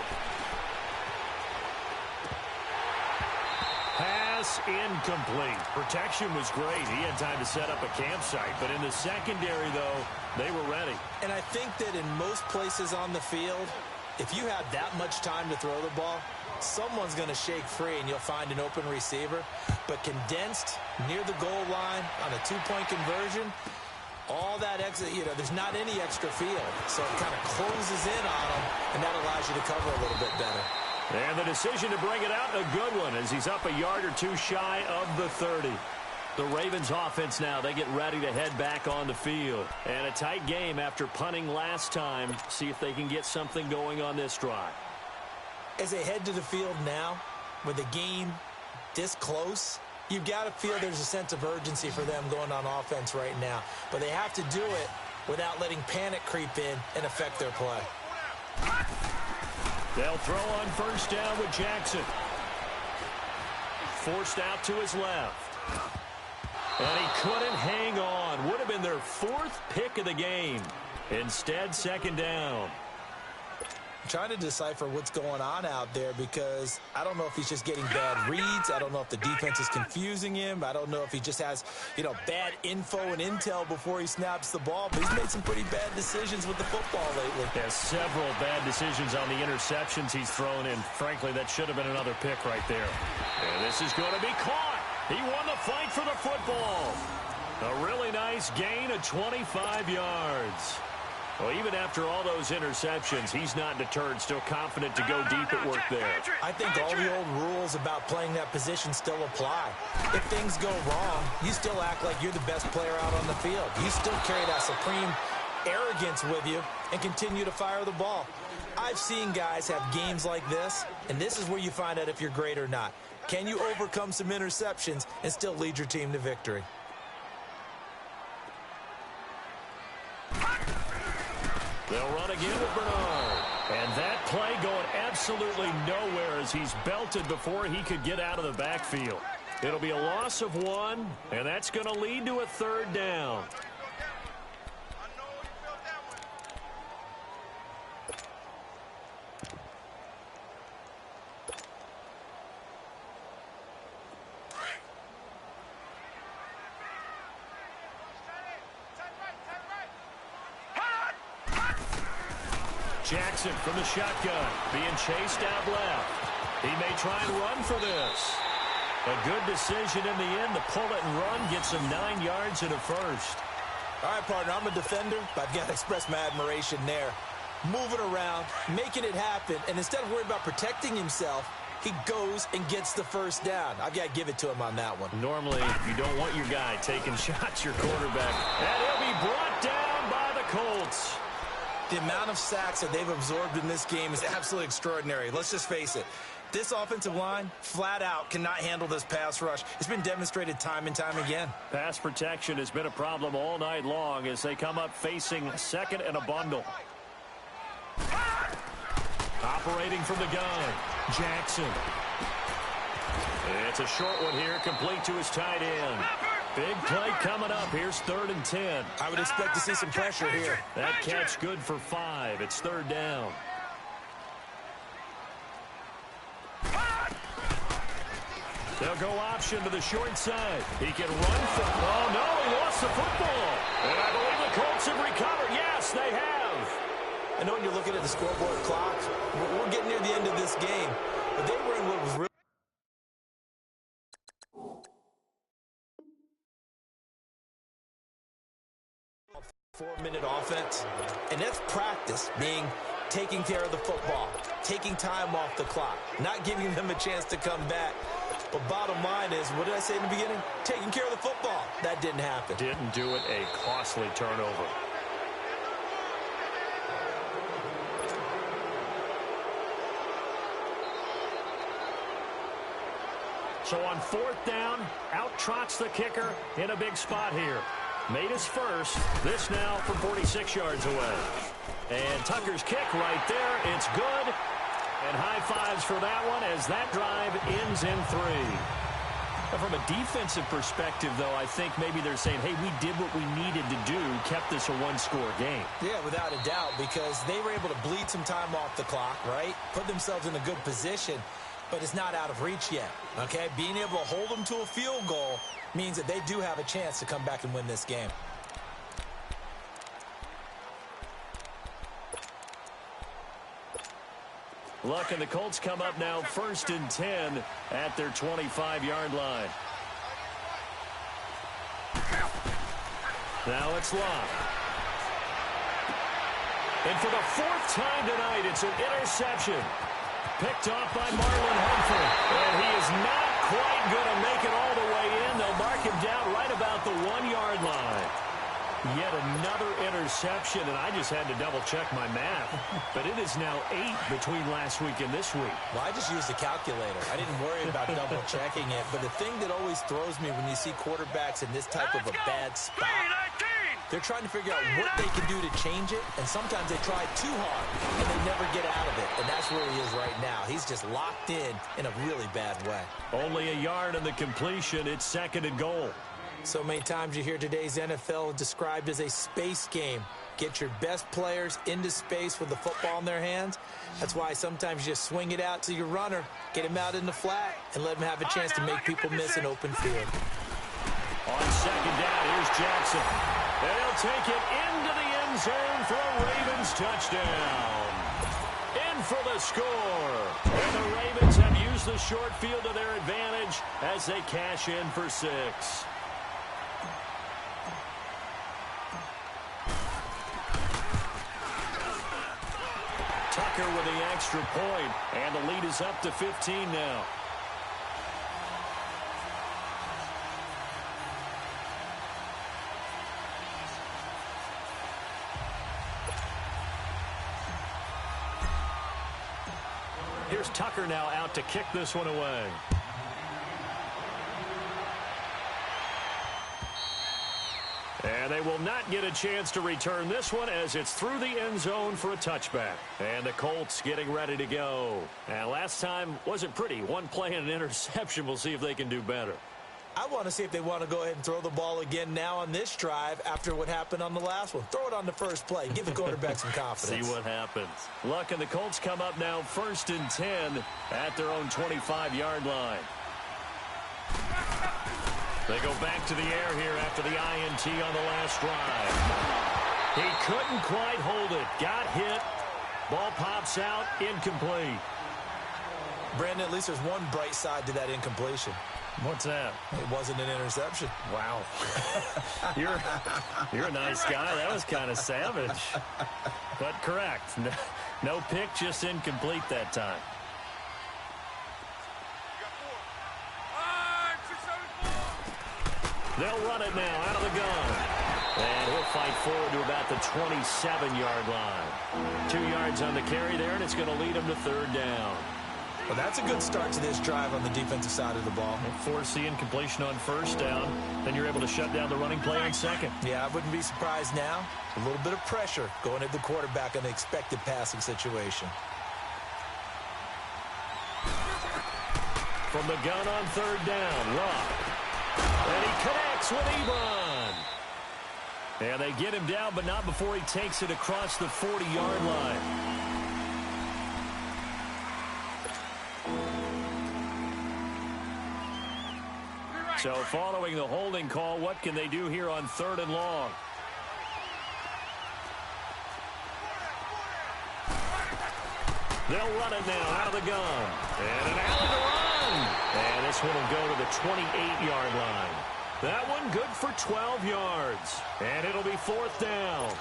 Pass incomplete. Protection was great. He had time to set up a campsite. But in the secondary, though, they were ready. And I think that in most places on the field, if you have that much time to throw the ball, someone's going to shake free and you'll find an open receiver. But condensed near the goal line on a 2-point conversion, all that extra, there's not any extra field. So it kind of closes in on them, and that allows you to cover a little bit better. And the decision to bring it out, a good one, as he's up a yard or two shy of the 30. The Ravens offense now, they get ready to head back on the field. And a tight game after punting last time. See if they can get something going on this drive. As they head to the field now, with the game this close, you've got to feel there's a sense of urgency for them going on offense right now. But they have to do it without letting panic creep in and affect their play. They'll throw on 1st down with Jackson. Forced out to his left. And he couldn't hang on. Would have been their 4th pick of the game. Instead, 2nd down. I'm trying to decipher what's going on out there because I don't know if he's just getting bad reads. I don't know if the defense is confusing him. I don't know if he just has, bad info and intel before he snaps the ball. But he's made some pretty bad decisions with the football lately. Has several bad decisions on the interceptions he's thrown in. Frankly, that should have been another pick right there. And this is going to be caught. He won the fight for the football. A really nice gain of 25 yards. Well, even after all those interceptions, he's not deterred, still confident to go deep at work there. I think all the old rules about playing that position still apply. If things go wrong, you still act like you're the best player out on the field. You still carry that supreme arrogance with you and continue to fire the ball. I've seen guys have games like this, and this is where you find out if you're great or not. Can you overcome some interceptions and still lead your team to victory? They'll run again with Bernard. And that play going absolutely nowhere as he's belted before he could get out of the backfield. It'll be a loss of 1, and that's going to lead to a 3rd down. Jackson from the shotgun, being chased out left. He may try and run for this. A good decision in the end to pull it and run, gets him 9 yards and a first. All right, partner, I'm a defender, but I've got to express my admiration there. Moving around, making it happen, and instead of worrying about protecting himself, he goes and gets the first down. I've got to give it to him on that one. Normally, you don't want your guy taking shots, your quarterback. And he'll be brought down by the Colts. The amount of sacks that they've absorbed in this game is absolutely extraordinary. Let's just face it. This offensive line, flat out, cannot handle this pass rush. It's been demonstrated time and time again. Pass protection has been a problem all night long as they come up facing second and a bundle. Operating from the gun, Jackson. It's a short one here, complete to his tight end. Big play coming up. Here's 3rd and 10. I would expect to see some pressure here. That catch good for 5. It's 3rd down. They'll go option to the short side. He can run for... Oh, no, he lost the football. And I believe the Colts have recovered. Yes, they have. I know when you're looking at the scoreboard clock, we're getting near the end of this game. But they were in what was really... 4-minute offense, and that's practice, being taking care of the football, taking time off the clock, not giving them a chance to come back. But bottom line is, what did I say in the beginning? Taking care of the football. That didn't happen. Didn't do it. A costly turnover. So on 4th down, out trots the kicker in a big spot here. Made his first. This now from 46 yards away. And Tucker's kick right there. It's good. And high fives for that one as that drive ends in 3. Now from a defensive perspective, though, I think maybe they're saying, hey, we did what we needed to do, kept this a 1-score game. Yeah, without a doubt, because they were able to bleed some time off the clock, right? Put themselves in a good position, but it's not out of reach yet, okay? Being able to hold them to a field goal means that they do have a chance to come back and win this game. Look, and the Colts come up now 1st and 10 at their 25-yard line. Now it's Locke. And for the 4th time tonight, it's an interception. Picked off by Marlon Humphrey. And he is not quite going to make it all the way in. They'll mark him down right about the 1-yard line. Yet another interception, and I just had to double-check my math. But it is now 8 between last week and this week. Well, I just used a calculator. I didn't worry about double-checking it. But the thing that always throws me when you see quarterbacks in this type of a bad spot, they're trying to figure out what they can do to change it, and sometimes they try too hard, and they never get out of it. And that's where he is right now. He's just locked in a really bad way. Only a yard in the completion. It's 2nd and goal. So many times you hear today's NFL described as a space game. Get your best players into space with the football in their hands. That's why sometimes you just swing it out to your runner, get him out in the flat, and let him have a chance to make people miss an open field. On 2nd down, here's Jackson. And he'll take it into the end zone for a Ravens touchdown. In for the score. And the Ravens have used the short field to their advantage as they cash in for 6. Tucker with the extra point, and the lead is up to 15 now. Here's Tucker now out to kick this one away. And And they will not get a chance to return this one as it's through the end zone for a touchback. And the Colts getting ready to go. And last time wasn't pretty. One play and an interception. We'll see if they can do better. I want to see if they want to go ahead and throw the ball again now on this drive after what happened on the last one. Throw it on the first play. Give the quarterback some confidence. See what happens. Luck and the Colts come up now 1st and 10 at their own 25-yard line. They go back to the air here after the INT on the last drive. He couldn't quite hold it. Got hit. Ball pops out. Incomplete. Brandon, at least there's one bright side to that incompletion. What's that? It wasn't an interception. Wow. You're a nice guy. That was kind of savage. But correct. No pick, just incomplete that time. They'll run it now out of the gun. And he'll fight forward to about the 27-yard line. 2 yards on the carry there, and it's going to lead him to 3rd down. Well, that's a good start to this drive on the defensive side of the ball. Force the incompletion on 1st down. Then you're able to shut down the running play on 2nd. Yeah, I wouldn't be surprised now. A little bit of pressure going at the quarterback in an expected passing situation. From the gun on 3rd down, Luck. And he connects with Ebron. And they get him down, but not before he takes it across the 40-yard line. So following the holding call, what can they do here on 3rd and long? They'll run it now out of the gun. And an alley to run. And this one will go to the 28-yard line. That one good for 12 yards. And it'll be 4th down.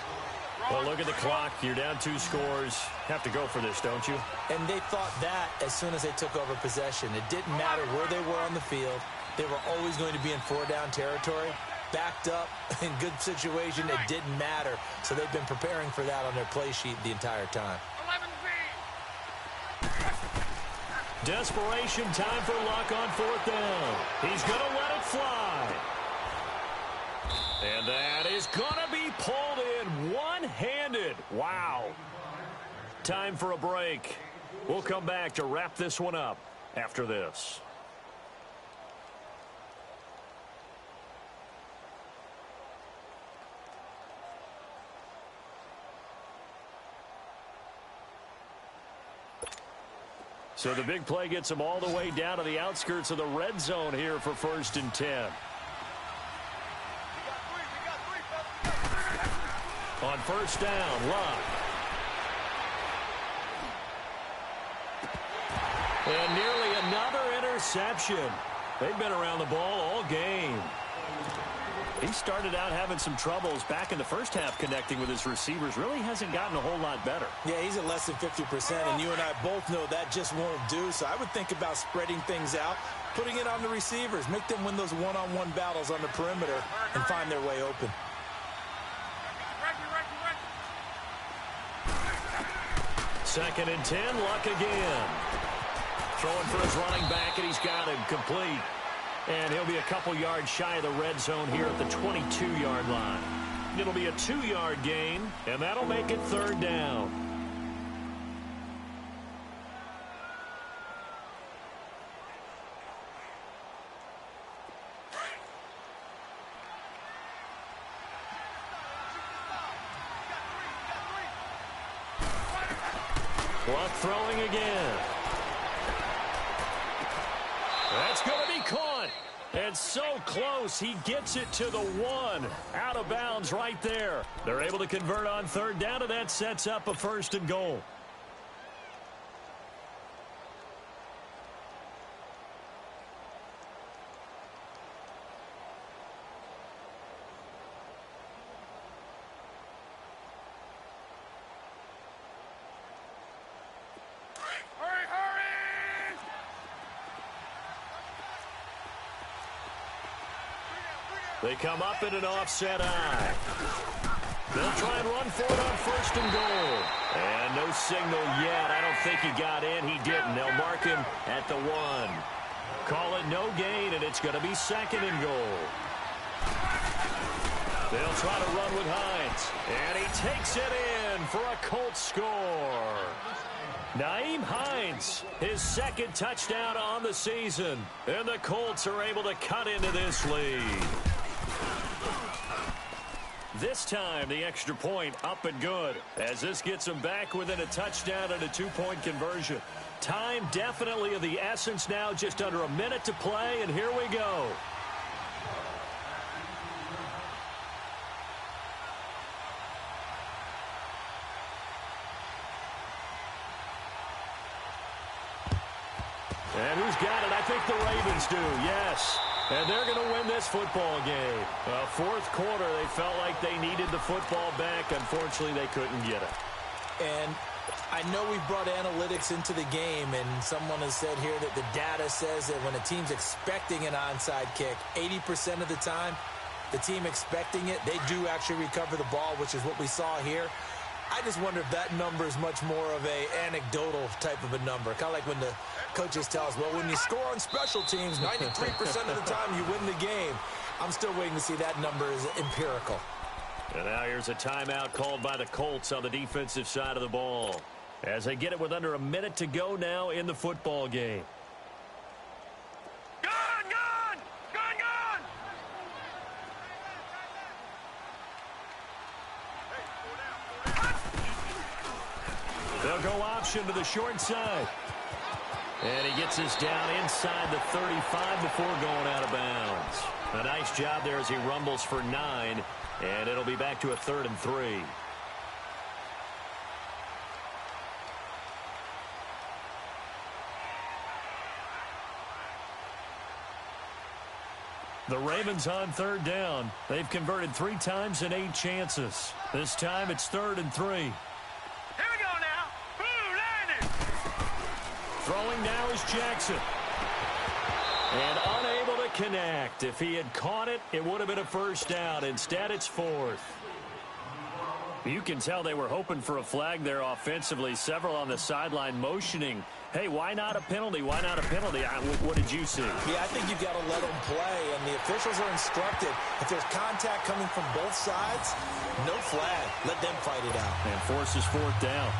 Well, look at the clock. You're down 2 scores. Have to go for this, don't you? And they thought that as soon as they took over possession. It didn't matter where they were on the field. They were always going to be in 4-down territory. Backed up, in good situation, it didn't matter. So they've been preparing for that on their play sheet the entire time. Desperation time for Luck on 4th down. He's going to let it fly. And that is going to be pulled in one-handed. Wow. Time for a break. We'll come back to wrap this one up after this. So the big play gets them all the way down to the outskirts of the red zone here for 1st and 10. On 1st down, Luck. And nearly another interception. They've been around the ball all game. He started out having some troubles back in the first half connecting with his receivers. Really hasn't gotten a whole lot better. Yeah, he's at less than 50%, and you and I both know that just won't do. So I would think about spreading things out, putting it on the receivers, make them win those one-on-one battles on the perimeter and find their way open. Second and 10, Luck again. Throwing for his running back, and he's got him complete. And he'll be a couple yards shy of the red zone here at the 22-yard line. It'll be a 2-yard gain, and that'll make it 3rd down. Luck throwing again. That's going to be caught. And so close, he gets it to the 1. Out of bounds right there. They're able to convert on 3rd down, and that sets up a 1st and goal. They come up in an offset eye. They'll try and run for it on 1st and goal. And no signal yet. I don't think he got in. He didn't. They'll mark him at the 1. Call it no gain, and it's going to be 2nd and goal. They'll try to run with Hines. And he takes it in for a Colts score. Nyheim Hines, his second touchdown on the season. And the Colts are able to cut into this lead. This time, the extra point up and good, as this gets them back within a touchdown and a two-point conversion. Time definitely of the essence now, just under a minute to play, and here we go. And who's got it? I think the Ravens do, yes. And they're going to win this football game. Fourth quarter, they felt like they needed the football back. Unfortunately, they couldn't get it. And I know we've brought analytics into the game, and someone has said here that the data says that when a team's expecting an onside kick, 80% of the time, the team expecting it, they do actually recover the ball, which is what we saw here. I just wonder if that number is much more of a anecdotal type of a number. Kind of like when the coaches tell us, well, when you score on special teams, 93% of the time you win the game. I'm still waiting to see that number is empirical. And now here's a timeout called by the Colts on the defensive side of the ball, as they get it with under a minute to go now in the football game. They'll go option to the short side. And he gets this down inside the 35 before going out of bounds. A nice job there as he rumbles for 9. And it'll be back to a 3rd and 3. The Ravens on 3rd down. They've converted 3 times in 8 chances. This time it's 3rd and 3. Throwing now is Jackson. And unable to connect. If he had caught it, it would have been a first down. Instead, it's 4th. You can tell they were hoping for a flag there offensively. Several on the sideline motioning, hey, why not a penalty? Why not a penalty? What did you see? Yeah, I think you've got to let them play. And the officials are instructed, if there's contact coming from both sides, no flag. Let them fight it out. And forces 4th down.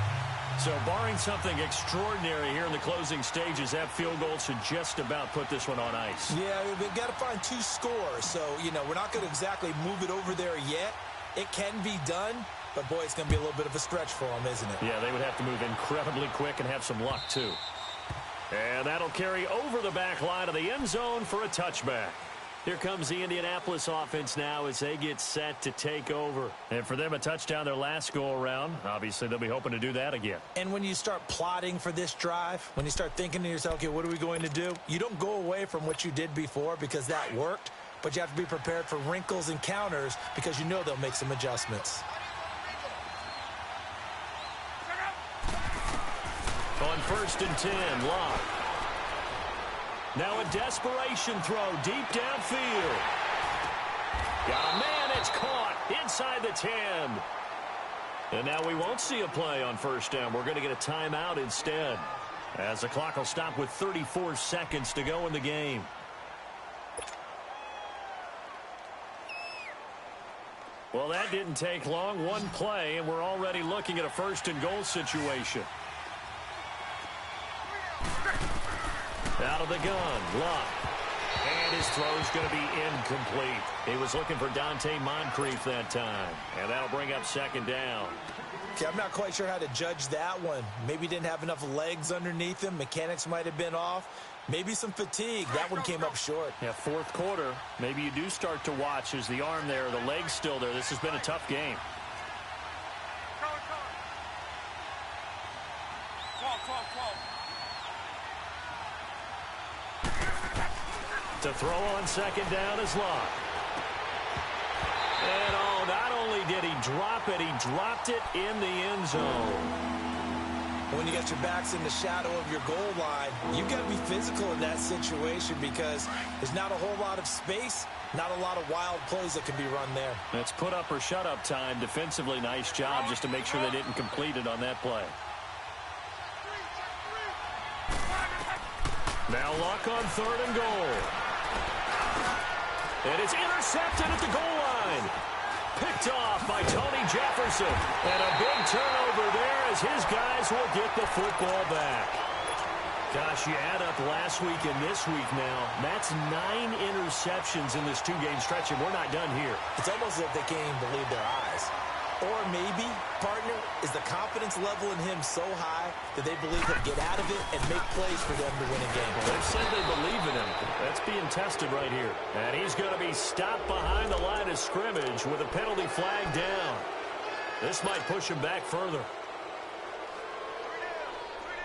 So barring something extraordinary here in the closing stages, that field goal should just about put this one on ice. Yeah, we've got to find 2 scores. So, you know, we're not going to exactly move it over there yet. It can be done, but, boy, it's going to be a little bit of a stretch for them, isn't it? Yeah, they would have to move incredibly quick and have some luck, too. And that'll carry over the back line of the end zone for a touchback. Here comes the Indianapolis offense now as they get set to take over. And for them, a touchdown their last go-around. Obviously, they'll be hoping to do that again. And when you start plotting for this drive, when you start thinking to yourself, okay, what are we going to do? You don't go away from what you did before because that worked, but you have to be prepared for wrinkles and counters because you know they'll make some adjustments. On 1st and 10, Locke. Now a desperation throw deep downfield. Got a man, it's caught inside the 10. And now we won't see a play on 1st down. We're going to get a timeout instead, as the clock will stop with 34 seconds to go in the game. Well, that didn't take long. One play, and we're already looking at a 1st and goal situation. Out of the gun, Locke. And his throw's going to be incomplete. He was looking for Dante Moncrief that time. And that'll bring up 2nd down. Okay, I'm not quite sure how to judge that one. Maybe he didn't have enough legs underneath him. Mechanics might have been off. Maybe some fatigue. That one came up short. Yeah, 4th quarter. Maybe you do start to watch as the arm there, the leg's still there. This has been a tough game. To throw on 2nd down is Locke. And not only did he drop it, he dropped it in the end zone. When you got your backs in the shadow of your goal line, you've got to be physical in that situation because there's not a whole lot of space, not a lot of wild plays that can be run there. It's put up or shut up time. Defensively, nice job just to make sure they didn't complete it on that play. Now Locke on 3rd and goal. And it's intercepted at the goal line. Picked off by Tony Jefferson. And a big turnover there as his guys will get the football back. Gosh, you add up last week and this week now. That's 9 interceptions in this 2-game stretch, and we're not done here. It's almost as if they can't even believe their eyes. Or maybe, partner, is the confidence level in him so high that they believe he'll get out of it and make plays for them to win a game. They've said they believe in him. That's being tested right here. And he's going to be stopped behind the line of scrimmage with a penalty flag down. This might push him back further.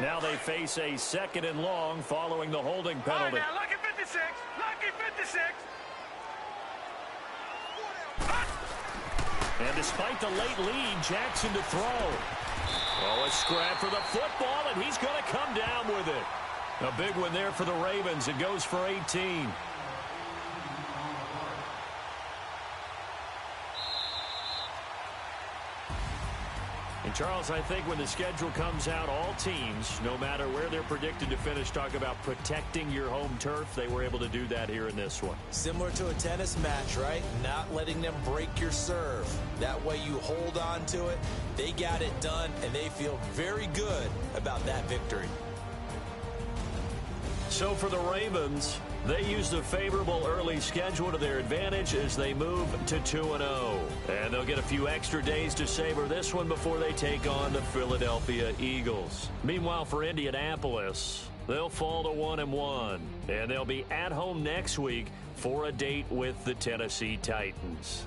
Now they face a 2nd and long following the holding penalty. All right, now, lucky 56. Lucky 56. And despite the late lead, Jackson to throw. Oh, a scrap for the football, and he's going to come down with it. A big one there for the Ravens. It goes for 18. And, Charles, I think when the schedule comes out, all teams, no matter where they're predicted to finish, talk about protecting your home turf. They were able to do that here in this one. Similar to a tennis match, right? Not letting them break your serve. That way you hold on to it. They got it done, and they feel very good about that victory. So for the Ravens, they used a favorable early schedule to their advantage as they move to 2-0. And they'll get a few extra days to savor this one before they take on the Philadelphia Eagles. Meanwhile, for Indianapolis, they'll fall to 1-1. And they'll be at home next week for a date with the Tennessee Titans.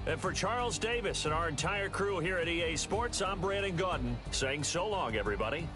And for Charles Davis and our entire crew here at EA Sports, I'm Brandon Gaudin saying so long, everybody.